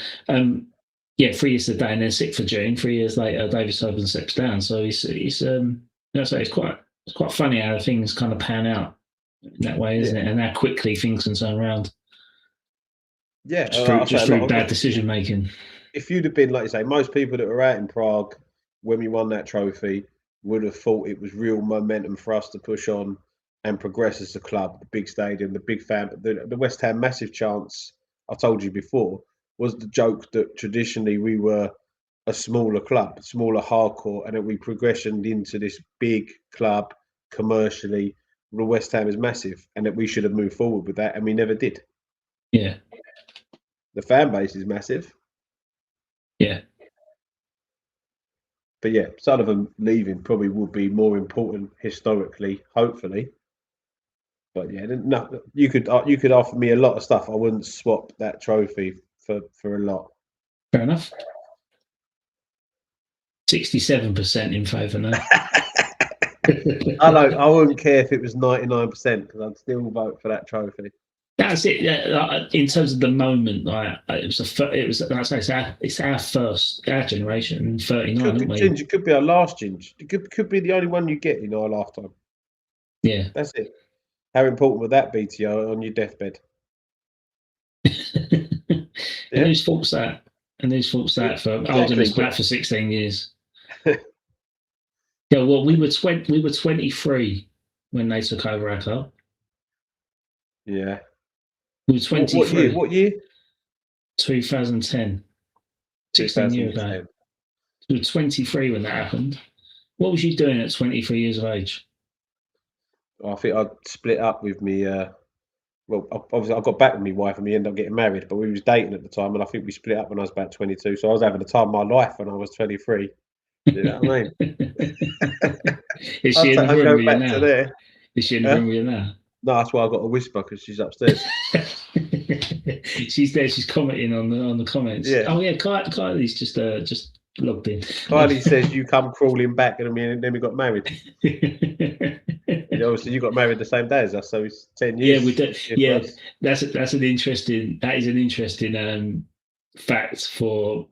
[SPEAKER 3] 3 years to the day, and then 6th of June, 3 years later, David Sullivan steps down. So it's quite funny how things kind of pan out in that way, isn't it? And how quickly things can turn around.
[SPEAKER 5] Yeah,
[SPEAKER 3] just through bad decision making.
[SPEAKER 5] If you'd have been, like you say, most people that were out in Prague when we won that trophy would have thought it was real momentum for us to push on and progress as a club. The big stadium, the big fan, the West Ham massive chance. I told you before was the joke that traditionally we were a smaller club, smaller hardcore, and that we progressioned into this big club commercially. The West Ham is massive, and that we should have moved forward with that, and we never did.
[SPEAKER 3] Yeah,
[SPEAKER 5] the fan base is massive.
[SPEAKER 3] Yeah,
[SPEAKER 5] but yeah, Sullivan leaving probably would be more important historically, hopefully. But yeah, no, you could offer me a lot of stuff. I wouldn't swap that trophy for a lot.
[SPEAKER 3] Fair enough. 67% in favour now.
[SPEAKER 5] I wouldn't care if it was 99% because I'd still vote for that trophy.
[SPEAKER 3] That's it. Yeah, in terms of the moment, it's our generation, 39.
[SPEAKER 5] It could be our last ginge. It could be the only one you get in our lifetime.
[SPEAKER 3] Yeah,
[SPEAKER 5] that's it. How important would that be to you on your deathbed?
[SPEAKER 3] And whose fault's that? And whose fault's that for holding us back for 16 years? Yeah, well, we were 23 when they took over our club.
[SPEAKER 5] Yeah.
[SPEAKER 3] We were 23.
[SPEAKER 5] What year?
[SPEAKER 3] 2010. 16 years ago. We were 23 when that happened. What was you doing at 23 years of age?
[SPEAKER 5] I think I'd split up with me. Well, obviously I got back with my wife and we ended up getting married, but we was dating at the time, and I think we split up when I was about 22. So I was having the time of my life when I was 23. You know what I mean?
[SPEAKER 3] Is she in the room with you now? Is she in the room with you now?
[SPEAKER 5] No, that's why I got a whisper, because she's upstairs.
[SPEAKER 3] She's there. She's commenting on the comments.
[SPEAKER 5] Yeah.
[SPEAKER 3] Oh yeah, Kylie's just logged in.
[SPEAKER 5] Kylie says you come crawling back, and then we got married. Obviously, you got married the same day as us, so it's 10 years.
[SPEAKER 3] Yeah, we did. Yeah, that is an interesting fact for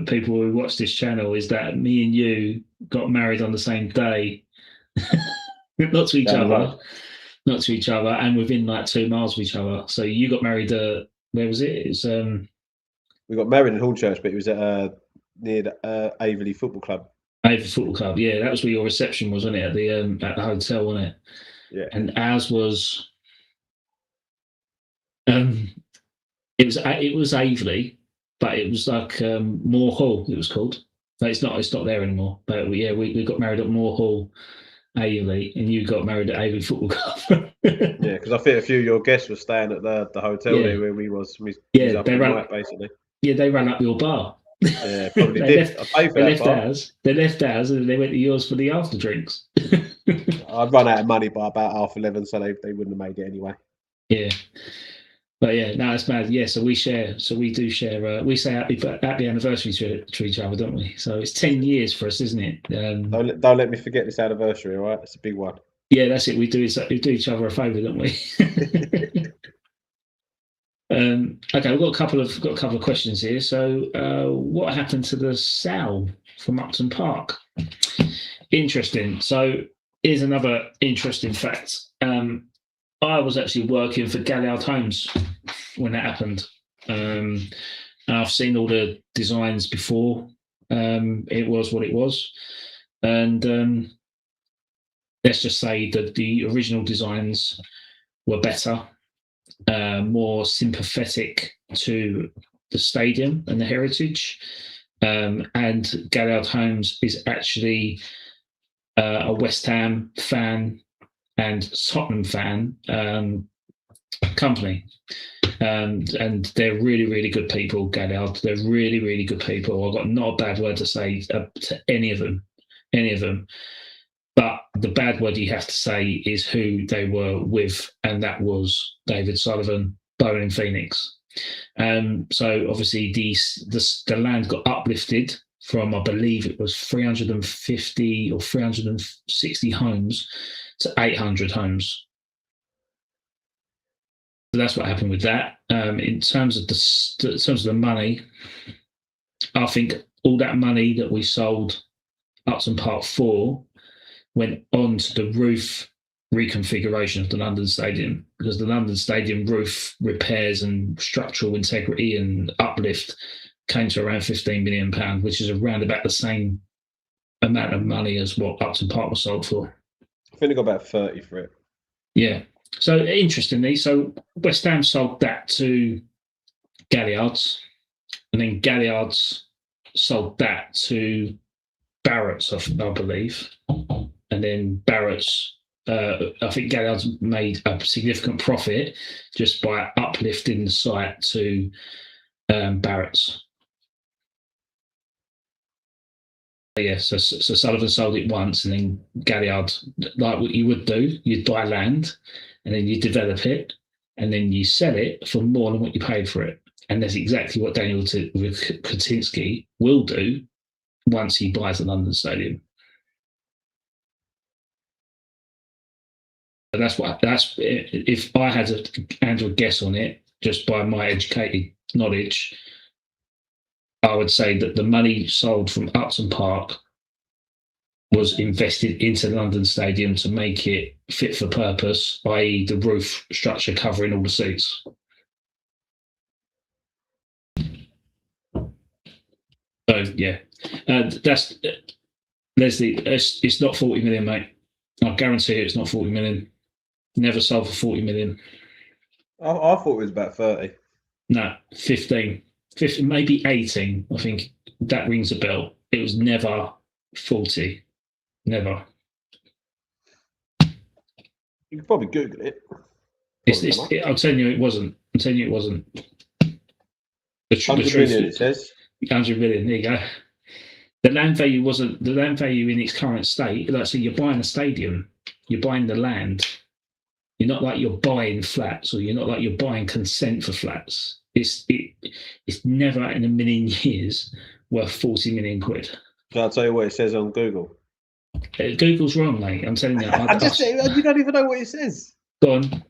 [SPEAKER 3] people who watch this channel, is that me and you got married on the same day, not to each other, and within like 2 miles of each other. So you got married where was it? It was
[SPEAKER 5] we got married in Hornchurch, but it was at near the Averley Football Club.
[SPEAKER 3] Averley Football Club, yeah, that was where your reception was, wasn't it? At the hotel, wasn't it?
[SPEAKER 5] Yeah.
[SPEAKER 3] And ours was it was Averley, but it was like Moore Hall, it was called. But it's not there anymore. But yeah, we got married at Moore Hall, Averley, and you got married at Averley Football Club.
[SPEAKER 5] Yeah, because I think a few of your guests were staying at the hotel there where we was.
[SPEAKER 3] They ran basically. Yeah, they ran up your bar.
[SPEAKER 5] Yeah, probably did. They
[SPEAKER 3] left ours and they went to yours for the after drinks.
[SPEAKER 5] I'd run out of money by about 11:30, so they wouldn't have made it anyway.
[SPEAKER 3] Yeah. But yeah, no, it's mad. Yeah, so we do share. We say happy anniversary to each other, don't we? So it's 10 years for us, isn't it?
[SPEAKER 5] Don't let me forget this anniversary, all right? It's a big one.
[SPEAKER 3] Yeah, that's it. We do each other a favour, don't we? Okay, we've got a couple of questions here. So, what happened to the sow from Upton Park? Interesting. So, here's another interesting fact. I was actually working for Galliard Homes when that happened. And I've seen all the designs before. It was what it was. And let's just say that the original designs were better, more sympathetic to the stadium and the heritage. And Galliard Homes is actually a West Ham fan and Tottenham fan company. And they're really, really good people, Galliard. They're really, really good people. I've got not a bad word to say to any of them. But the bad word you have to say is who they were with, and that was David Sullivan, Bowling Phoenix. So obviously the land got uplifted from, I believe it was 350 or 360 homes to 800 homes. So that's what happened with that. In terms of the money, I think all that money that we sold Upton Park for went on to the roof reconfiguration of the London Stadium, because the London Stadium roof repairs and structural integrity and uplift came to around £15 million, which is around about the same amount of money as what Upton Park was sold for.
[SPEAKER 5] I think they got about 30 for it.
[SPEAKER 3] Yeah. So interestingly, West Ham sold that to Galliards, and then Galliards sold that to Barrett's, I believe. And then Barrett's, I think Galliards made a significant profit just by uplifting the site to Barrett's. Yeah, so Sullivan sold it once, and then Galliard, like what you would do, you'd buy land, and then you develop it, and then you sell it for more than what you paid for it. And that's exactly what Daniel Kretinsky will do once he buys the London Stadium. That's if I had to handle a guess on it, just by my educated knowledge, I would say that the money sold from Upton Park was invested into the London Stadium to make it fit for purpose, i.e. the roof structure covering all the seats. So yeah, that's Leslie. It's not 40 million, mate. I guarantee you it's not 40 million. Never sold for 40 million.
[SPEAKER 5] I thought it was about 30.
[SPEAKER 3] No, 15, maybe 18. I think that rings a bell. It was never 40. Never.
[SPEAKER 5] You could probably Google it.
[SPEAKER 3] I'm telling you, it wasn't. 100
[SPEAKER 5] million, it says.
[SPEAKER 3] 100 million, there you go. The land value wasn't the land value in its current state. Like, so you're buying a stadium, you're buying the land. You're not like you're buying flats, or you're not like you're buying consent for flats. It's never in a million years worth 40 million quid.
[SPEAKER 5] Can I tell you what it says on Google?
[SPEAKER 3] Google's wrong, mate. I'm telling you.
[SPEAKER 5] You don't even know what it says.
[SPEAKER 3] Go on.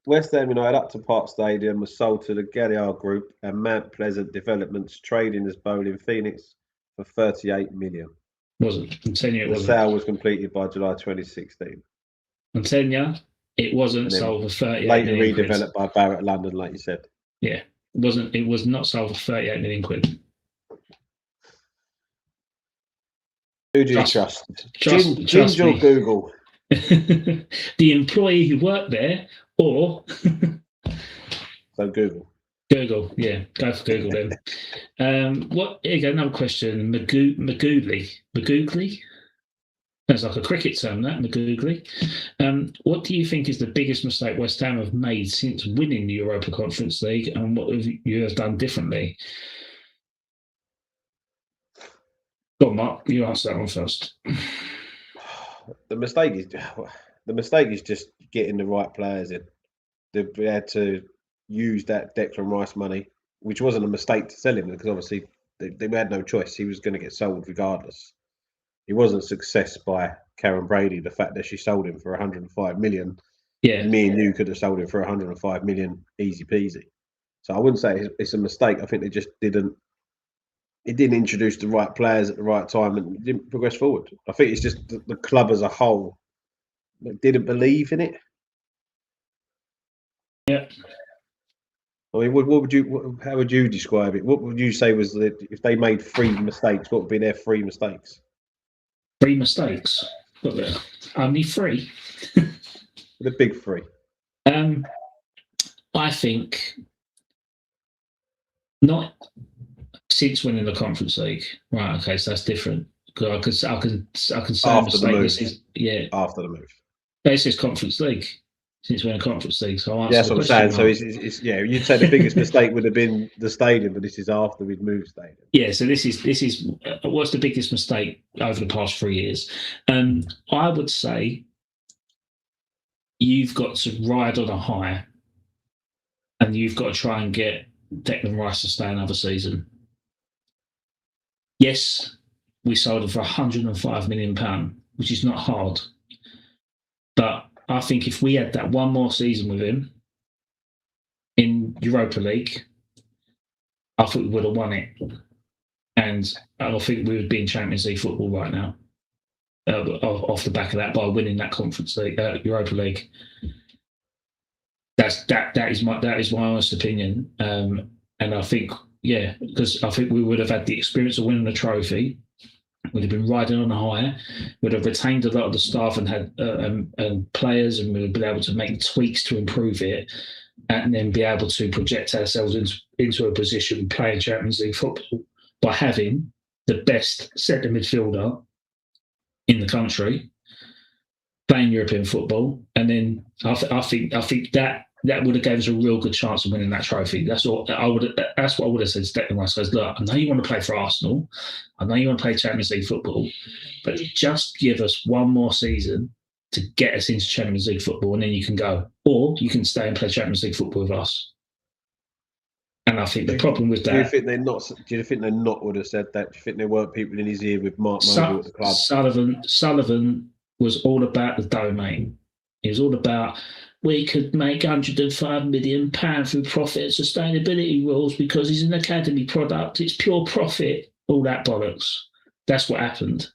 [SPEAKER 5] West Ham United Upton Park Stadium was sold to the Galliard Group and Mount Pleasant Developments, trading as Bowling Phoenix for 38 million.
[SPEAKER 3] Wasn't. I'm telling you, it wasn't.
[SPEAKER 5] The sale was completed by July 2016.
[SPEAKER 3] I'm telling you, it wasn't sold for 38
[SPEAKER 5] later
[SPEAKER 3] million quid.
[SPEAKER 5] Redeveloped by Barrett London, like you said.
[SPEAKER 3] Yeah, it was not sold for 38 million quid.
[SPEAKER 5] Who do you trust? Trust or Google?
[SPEAKER 3] The employee who worked there, or
[SPEAKER 5] so Google.
[SPEAKER 3] Google, yeah, go for Google then. Here you go, another question. Magoogly? Sounds like a cricket term, that, Magoogly. What do you think is the biggest mistake West Ham have made since winning the Europa Conference League, and what have you done differently? Go on, Mark, you answer that one first.
[SPEAKER 5] The mistake is just getting the right players in. They had to use that Declan Rice money, which wasn't a mistake to sell him, because obviously they had no choice. He was going to get sold regardless. It wasn't a success by Karen Brady, the fact that she sold him for 105 million.
[SPEAKER 3] Yeah,
[SPEAKER 5] me and you could have sold him for 105 million, easy peasy. So I wouldn't say it's a mistake. I think they just didn't introduce the right players at the right time and didn't progress forward. I think it's just the club as a whole didn't believe in it.
[SPEAKER 3] Yeah.
[SPEAKER 5] I mean, how would you describe it? What would you say was that if they made 3 mistakes, what would be their 3 mistakes?
[SPEAKER 3] 3 mistakes. Only 3.
[SPEAKER 5] The big 3.
[SPEAKER 3] I think not since winning the Conference League. Right. Okay, so that's different. Because I can say
[SPEAKER 5] After the move.
[SPEAKER 3] After
[SPEAKER 5] the move.
[SPEAKER 3] This is Conference League. Since winning Conference League, so
[SPEAKER 5] that's what I'm saying. So it's you'd say the biggest mistake would have been the stadium, but this is after we'd moved stadium.
[SPEAKER 3] Yeah, so this is what's the biggest mistake over the past 3 years? I would say you've got to ride on a high, and you've got to try and get Declan Rice to stay another season. Yes, we sold him for £105 million, which is not hard, but I think if we had that one more season with him in Europa League, I think we would have won it. And I think we would be in Champions League football right now, off the back of that, by winning that Conference League, Europa League. That is my honest opinion. And I think, because I think we would have had the experience of winning a trophy. Would have been riding on a high, would have retained a lot of the staff and had players, and we would have been able to make tweaks to improve it, and then be able to project ourselves into a position playing Champions League football by having the best centre midfielder in the country playing European football. And then I think that would have gave us a real good chance of winning that trophy. That's what I would have said to Declan Rice. Look, I know you want to play for Arsenal. I know you want to play Champions League football, but just give us one more season to get us into Champions League football, and then you can go. Or you can stay and play Champions League football with us. And I think the problem with that...
[SPEAKER 5] Do you think they not would have said that? Do you think there weren't people in his ear with Mark Noble at the club?
[SPEAKER 3] Sullivan was all about the domain. He was all about... We could make £105 million through profit and sustainability rules because he's an academy product. It's pure profit. All that bollocks. That's what happened.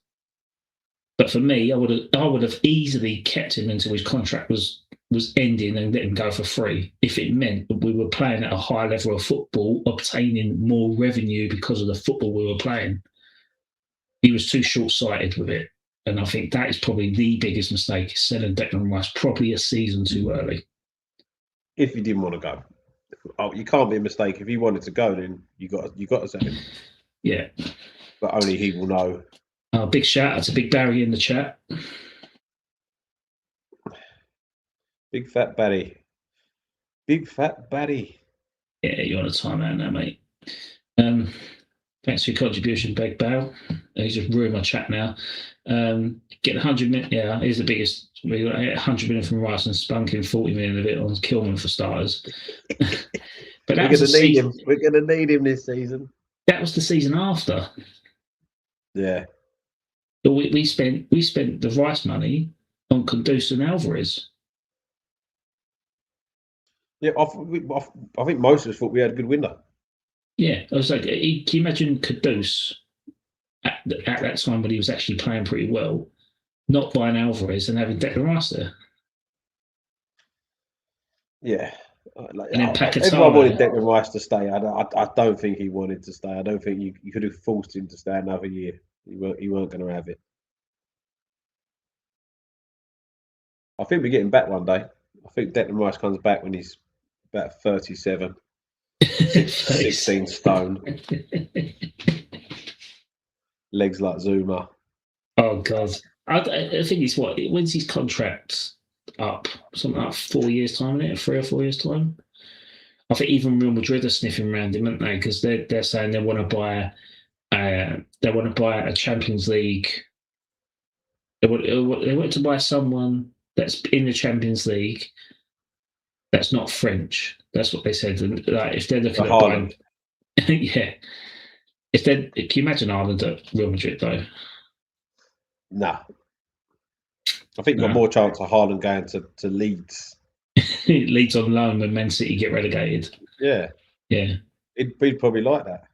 [SPEAKER 3] But for me, I would have easily kept him until his contract was ending and let him go for free if it meant that we were playing at a high level of football, obtaining more revenue because of the football we were playing. He was too short-sighted with it. And I think that is probably the biggest mistake, selling Declan Rice probably a season too early.
[SPEAKER 5] If he didn't want to go. You can't be a mistake. If he wanted to go, then you got to sell him.
[SPEAKER 3] Yeah.
[SPEAKER 5] But only he will know.
[SPEAKER 3] Big shout out to Big Barry in the chat.
[SPEAKER 5] Big fat Barry. Big fat Barry.
[SPEAKER 3] Yeah, you're on a timeout now, mate. Thanks for your contribution, Big Barrel. He's just ruined my chat now. Get 100 million. Yeah, he's the biggest. We got 100 million from Rice and spunking 40 million of it on Kilman for starters. But
[SPEAKER 5] we're going to need him. We're going to need him this season.
[SPEAKER 3] That was the season after.
[SPEAKER 5] Yeah.
[SPEAKER 3] But we spent the Rice money on Kudus and Alvarez.
[SPEAKER 5] Yeah, I think most of us thought we had a good window.
[SPEAKER 3] Yeah, I was like, can you imagine Kudus at that time when he was actually playing pretty well, not buying Alvarez and having Declan Rice there?
[SPEAKER 5] Yeah.
[SPEAKER 3] And then
[SPEAKER 5] everyone wanted Declan Rice to stay. I don't think he wanted to stay. I don't think you could have forced him to stay another year. He weren't going to have it. I think we're getting back one day. I think Declan Rice comes back when he's about 37. 16 stone. Legs like Zuma.
[SPEAKER 3] Oh, God. I think it's when's his contract up? Something like 4 years' time, isn't it? 3 or 4 years' time? I think even Real Madrid are sniffing around him, aren't they? Because they're saying they want to buy a Champions League. They want to buy someone that's in the Champions League that's not French. That's what they said. And, if they're looking at buying, yeah. Can you imagine Ireland at Real Madrid though?
[SPEAKER 5] Nah. I think you've got more chance of Haaland going to Leeds.
[SPEAKER 3] Leeds on loan when Man City get relegated.
[SPEAKER 5] Yeah.
[SPEAKER 3] Yeah.
[SPEAKER 5] He'd probably like that.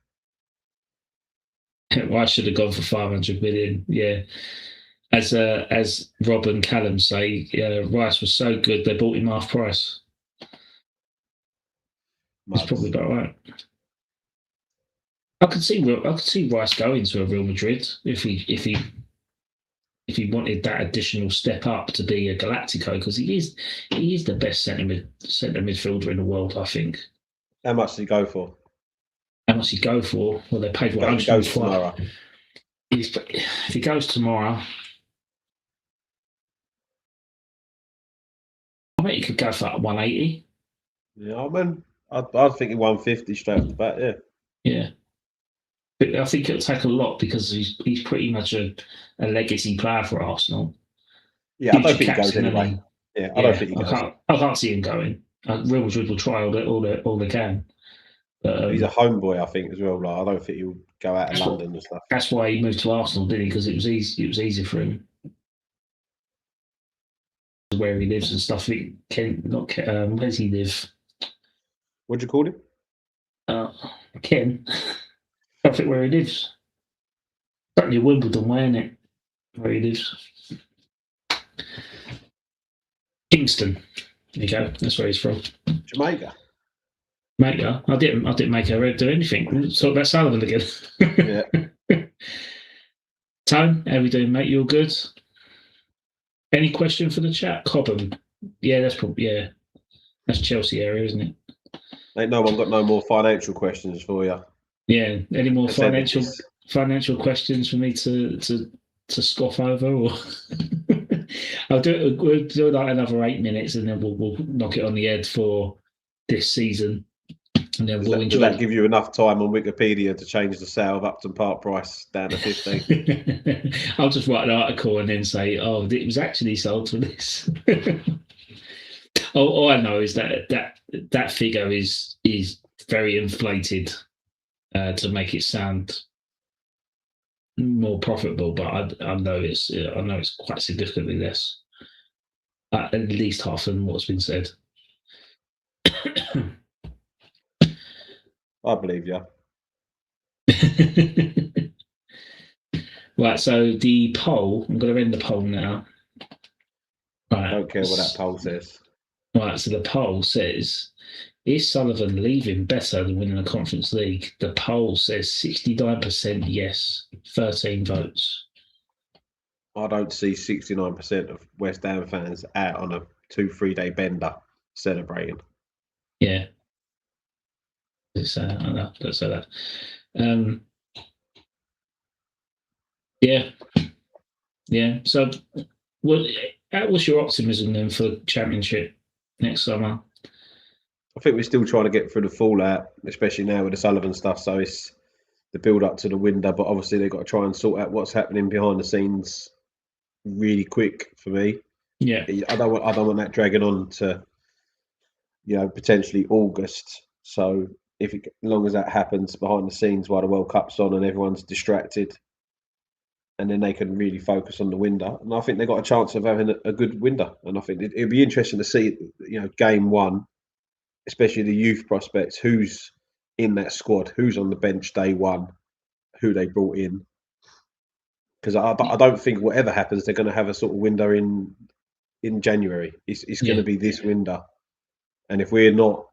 [SPEAKER 3] Well, I should have gone for 500 million. Yeah. As Rob and Callum say, Rice was so good they bought him half price. That's probably about right. I could see Rice going to a Real Madrid if he wanted that additional step up to be a Galactico, because he is the best centre midfielder in the world, I think.
[SPEAKER 5] How much did he go for?
[SPEAKER 3] How much did he go for? Well, they paid what?
[SPEAKER 5] He goes tomorrow.
[SPEAKER 3] If he goes tomorrow, I bet he could go for 180.
[SPEAKER 5] Yeah, I mean, I'd think 150 straight off the bat. Yeah.
[SPEAKER 3] Yeah. But I think it'll take a lot because he's pretty much a legacy player for Arsenal.
[SPEAKER 5] Yeah, I don't think he goes anyway. Yeah, I don't think he goes.
[SPEAKER 3] I can't see him going. Real Madrid will try all they can. But,
[SPEAKER 5] he's a homeboy, I think, as well. Like, I don't think he'll go out of London and stuff.
[SPEAKER 3] That's why he moved to Arsenal, didn't he? Because it was easy for him. Where he lives and stuff. Where does he live?
[SPEAKER 5] What do you call him?
[SPEAKER 3] Ken. I think where he lives. Certainly Wimbledon way, isn't it? Where he lives. Kingston. There you go. That's where he's from.
[SPEAKER 5] Jamaica.
[SPEAKER 3] Jamaica. I didn't make her do anything. Let's talk about Sullivan again.
[SPEAKER 5] Yeah.
[SPEAKER 3] Tone, how we doing, mate? You all good? Any question for the chat? Cobham. Yeah, that's Chelsea area, isn't it?
[SPEAKER 5] Ain't no one got no more financial questions for you.
[SPEAKER 3] Yeah. Any more financial questions for me to scoff over, or we'll do like another 8 minutes, and then we'll knock it on the head for this season, and then we'll enjoy.
[SPEAKER 5] Does that give you enough time on Wikipedia to change the sale of Upton Park price down to 15?
[SPEAKER 3] I'll just write an article and then say, "Oh, it was actually sold for this." All I know is that figure is very inflated to make it sound more profitable, but I know it's quite significantly less, at least half than what's been said.
[SPEAKER 5] I believe you.
[SPEAKER 3] Right, so the poll, I'm going to end the poll now. Right,
[SPEAKER 5] I don't care what that poll says.
[SPEAKER 3] Right, so the poll says, is Sullivan leaving better than winning the Conference League? The poll says 69% yes, 13 votes.
[SPEAKER 5] I don't see 69% of West Ham fans out on a 2-3 day bender celebrating.
[SPEAKER 3] Yeah. I know, don't say that. Yeah. So, what's your optimism then for Championship next summer?
[SPEAKER 5] I think we're still trying to get through the fallout, especially now with the Sullivan stuff. So it's the build up to the window, but obviously they've got to try and sort out what's happening behind the scenes really quick for me.
[SPEAKER 3] Yeah,
[SPEAKER 5] I don't want that dragging on to, potentially August. So as long as that happens behind the scenes while the World Cup's on and everyone's distracted, and then they can really focus on the window. And I think they've got a chance of having a good window. And I think it'd be interesting to see, game one, especially the youth prospects, who's in that squad, who's on the bench day one, who they brought in. Because I don't think whatever happens, they're going to have a sort of window in January. It's going to be this window. And if we're not,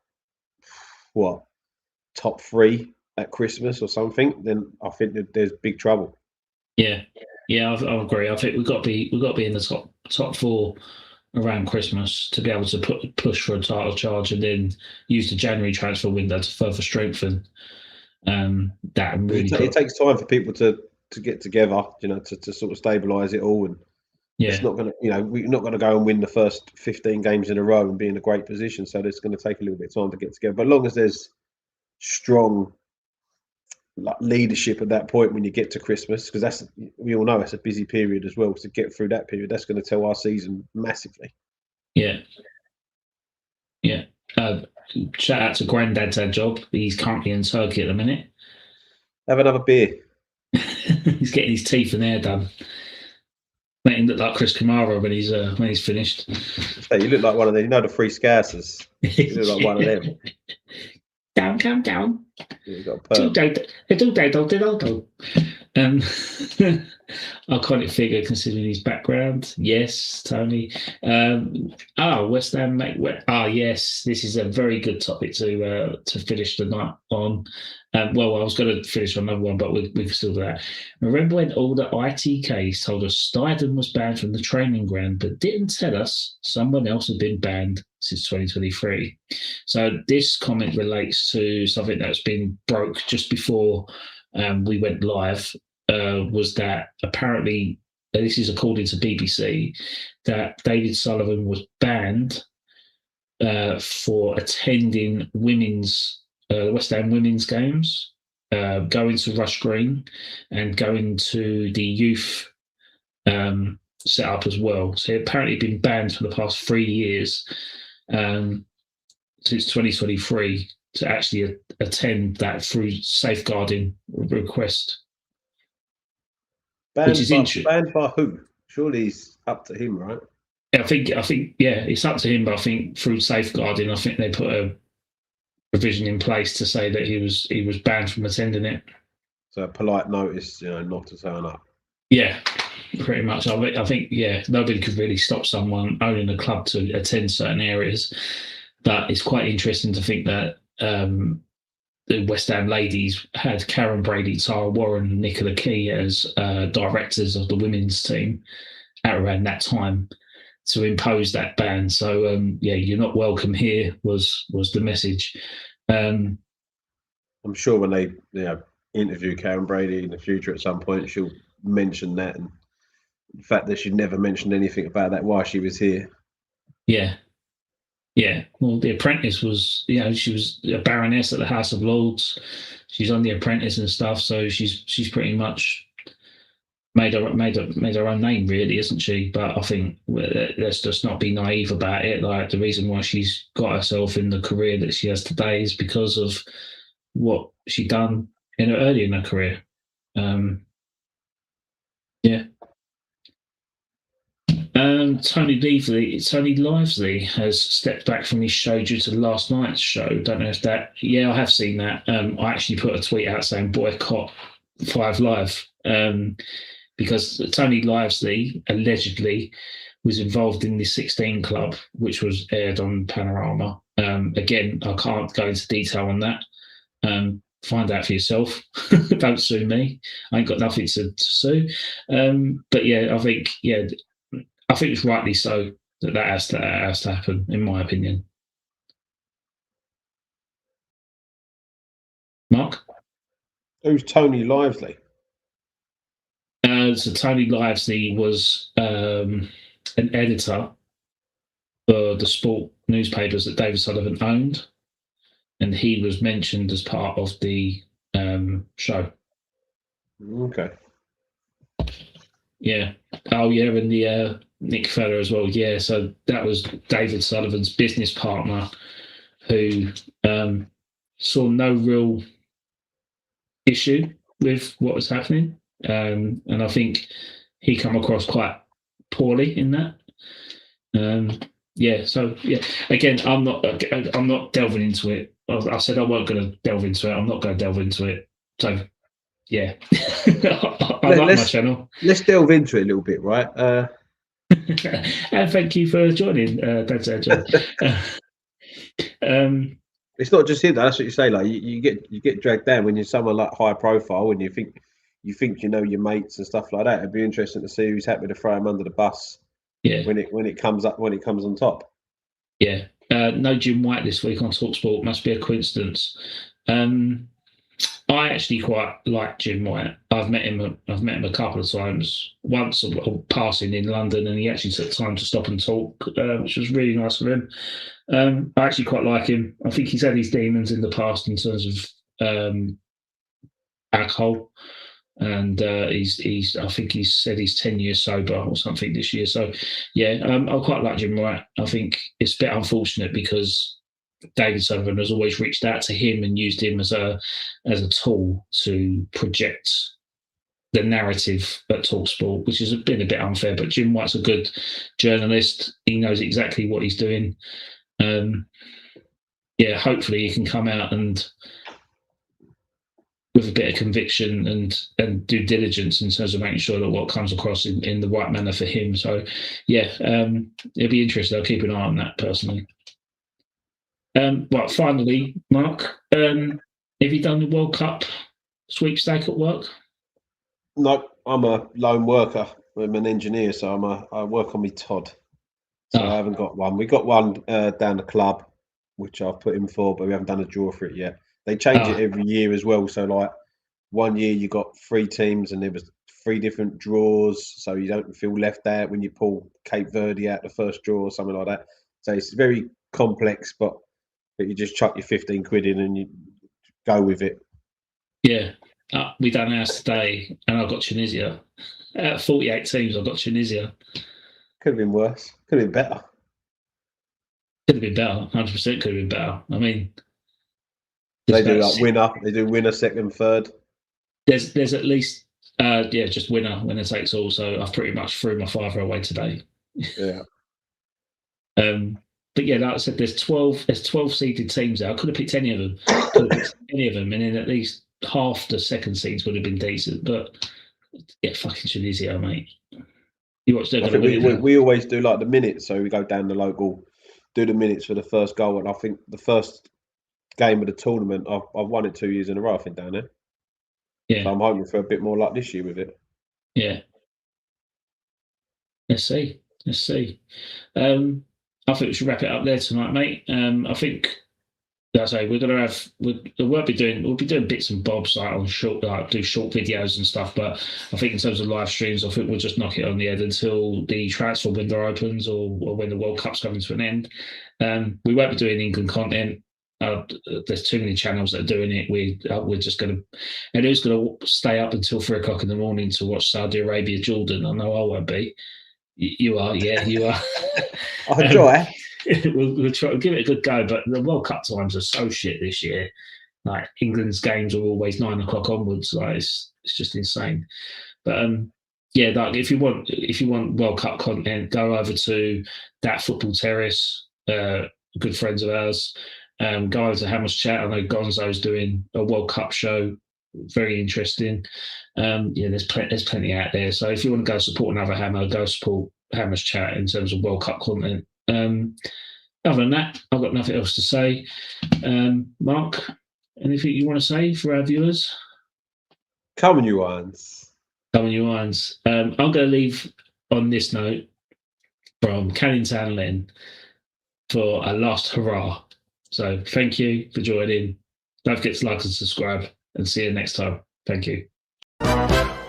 [SPEAKER 5] top 3 at Christmas or something, then I think that there's big trouble.
[SPEAKER 3] Yeah, I agree. I think we've got to be in the top 4 around Christmas to be able to push for a title charge, and then use the January transfer window to further strengthen that. And really,
[SPEAKER 5] it takes time for people to get together, to sort of stabilise it all. And it's not going to, we're not going to go and win the first 15 games in a row and be in a great position. So it's going to take a little bit of time to get together. But as long as there's strong leadership at that point when you get to Christmas, because we all know it's a busy period as well. To get through that period, that's going to tell our season massively. Yeah.
[SPEAKER 3] Shout out to Grandad's had job. He's currently in Turkey at the minute.
[SPEAKER 5] Have another beer.
[SPEAKER 3] He's getting his teeth and hair done. Make him look like Chris Kamara when he's finished.
[SPEAKER 5] Hey, you look like one of them. The 3 Scousers. You look like one of them.
[SPEAKER 3] Down, calm down.
[SPEAKER 5] Yeah, you got a perm.
[SPEAKER 3] Iconic figure considering his background. Yes, Tony. West Ham make. Yes, this is a very good topic to finish the night on. I was going to finish on another one, but we can still do that. Remember when all the ITKs told us Steidon was banned from the training ground, but didn't tell us someone else had been banned since 2023? So this comment relates to something that's been broke just before we went live. Was that apparently, this is according to BBC, that David Sullivan was banned for attending West Ham women's games, going to Rush Green and going to the youth setup as well. So apparently been banned for the past 3 years, since 2023, to actually attend that through safeguarding request.
[SPEAKER 5] Banned by who? Surely it's up to him, right?
[SPEAKER 3] I think, it's up to him, but I think through safeguarding, I think they put a provision in place to say that he was banned from attending it.
[SPEAKER 5] So a polite notice, not to turn up.
[SPEAKER 3] Yeah, pretty much. I think, nobody could really stop someone owning a club to attend certain areas, but it's quite interesting to think that the West Ham ladies had Karen Brady, Tara Warren, and Nicola Key as directors of the women's team at around that time to impose that ban. So, you're not welcome here was the message.
[SPEAKER 5] I'm sure when they interview Karen Brady in the future at some point, she'll mention that, and the fact that she never mentioned anything about that while she was here.
[SPEAKER 3] Yeah. Yeah, well, The Apprentice was, she was a baroness at the House of Lords. She's on The Apprentice and stuff, so she's pretty much made her own name, really, isn't she? But I think let's just not be naive about it. Like, the reason why she's got herself in the career that she has today is because of what she done early in her career. Tony Livesey has stepped back from his show due to last night's show. Don't know if that. Yeah, I have seen that. I actually put a tweet out saying boycott 5 Live, because Tony Livesey allegedly was involved in the 16 Club, which was aired on Panorama. Again, I can't go into detail on that. Find out for yourself. Don't sue me. I ain't got nothing to sue. But I think it's rightly so that has to happen, in my opinion. Mark?
[SPEAKER 5] Who's Tony Livesey?
[SPEAKER 3] So Tony Livesey was an editor for the sport newspapers that David Sullivan owned, and he was mentioned as part of the show.
[SPEAKER 5] Okay.
[SPEAKER 3] Yeah. Oh, yeah, and the Nick Feller as well. Yeah, so that was David Sullivan's business partner, who saw no real issue with what was happening, and I think he come across quite poorly in that. Again, I'm not delving into it. I said I wasn't going to delve into it. I'm not going to delve into it. So, yeah, I like my channel.
[SPEAKER 5] Let's delve into it a little bit, right?
[SPEAKER 3] And thank you for joining, Dad John.
[SPEAKER 5] It's not just him. That's what you say. Like you get dragged down when you're someone like high profile, and you think your mates and stuff like that. It'd be interesting to see who's happy to throw him under the bus.
[SPEAKER 3] Yeah.
[SPEAKER 5] When it comes on top.
[SPEAKER 3] Yeah. No Jim White this week on TalkSport. Must be a coincidence. I actually quite like Jim White. I've met him a couple of times. Once passing in London, and he actually took time to stop and talk, which was really nice of him. I actually quite like him. I think he's had his demons in the past in terms of alcohol, and I think he's said he's 10 years sober or something this year. So yeah, I quite like Jim White. I think it's a bit unfortunate because David Sullivan has always reached out to him and used him as a tool to project the narrative at TalkSport, which has been a bit unfair. But Jim White's a good journalist. He knows exactly what he's doing. yeah, hopefully he can come out and with a bit of conviction and due diligence in terms of making sure that what comes across in the right manner for him. So, yeah, it'll be interesting. I'll keep an eye on that personally. Right, finally, Mark, have you done the World Cup sweepstake at work?
[SPEAKER 5] No, I'm a lone worker. I'm an engineer, so I work on my Todd. So I haven't got one. We got one down the club, which I've put in for, but we haven't done a draw for it yet. They change it every year as well. So like one year you got 3 teams and there was 3 different draws, so you don't feel left out when you pull Cape Verde out the first draw or something like that. So it's very complex, but you just chuck your 15 quid in and you go with it.
[SPEAKER 3] Yeah, we done ours today, and I got Tunisia. Out of 48 teams, I got Tunisia.
[SPEAKER 5] Could have been worse. Could have been better.
[SPEAKER 3] Could have been better. 100% could have been better. I mean,
[SPEAKER 5] they do like winner. They do winner, second, third.
[SPEAKER 3] There's at least just winner takes all. So I've pretty much threw my father away today.
[SPEAKER 5] Yeah.
[SPEAKER 3] But yeah, like I said, there's 12 seeded teams there. I could have picked any of them. And then at least half the second seeds would have been decent. But yeah, fucking Tunisia, mate. You watch them.
[SPEAKER 5] We always do like the minutes, so we go down the local, do the minutes for the first goal, and I think the first game of the tournament, I've won it 2 years in a row, I think, down there.
[SPEAKER 3] Yeah.
[SPEAKER 5] So I'm hoping for a bit more luck this year with it.
[SPEAKER 3] Yeah. Let's see. I think we should wrap it up there tonight, mate. I think, as I say, we'll be doing bits and bobs like on short videos and stuff. But I think in terms of live streams, I think we'll just knock it on the head until the transfer window opens or when the World Cup's coming to an end. We won't be doing England content. There's too many channels that are doing it. We're just going to, and who's going to stay up until 3 o'clock in the morning to watch Saudi Arabia, Jordan? I know I won't be. You are, yeah, you are.
[SPEAKER 5] I'll enjoy.
[SPEAKER 3] We'll try to give it a good go, but the World Cup times are so shit this year. Like England's games are always 9 o'clock onwards. Like it's just insane. But yeah, like if you want World Cup content, go over to That Football Terrace. Good friends of ours. Go over to Hammer's Chat. I know Gonzo's doing a World Cup show. Very interesting. Yeah, there's plenty out there. So if you want to go support another Hammer, go support Hammer's Chat in terms of World Cup content. Other than that, I've got nothing else to say. Mark, anything you want to say for our viewers?
[SPEAKER 5] Come on, you irons.
[SPEAKER 3] I'm going to leave on this note from Canning Town Len for a last hurrah. So thank you for joining. Don't forget to like and subscribe, and see you next time. Thank you.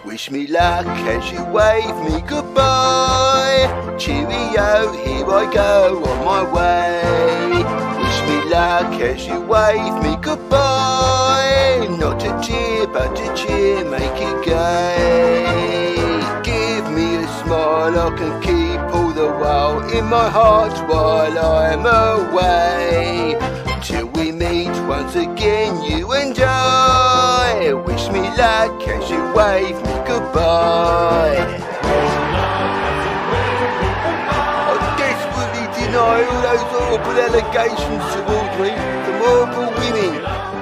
[SPEAKER 1] Wish me luck as you wave me goodbye. Cheerio, here I go on my way. Wish me luck as you wave me goodbye. Not a tear, but a cheer, make it gay. Give me a smile I can keep all the while in my heart while I'm away. Till we meet once again, you and I. Wish me luck as you wave me goodbye. I desperately deny all those horrible allegations towards me from horrible women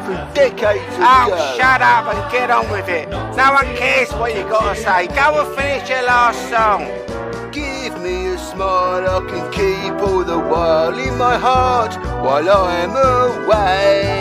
[SPEAKER 1] from decades ago.
[SPEAKER 2] Oh, shut up and get on with it. No one cares what you got to say. Go and finish your last song.
[SPEAKER 1] Give me a smile I can keep all the while in my heart while I'm away.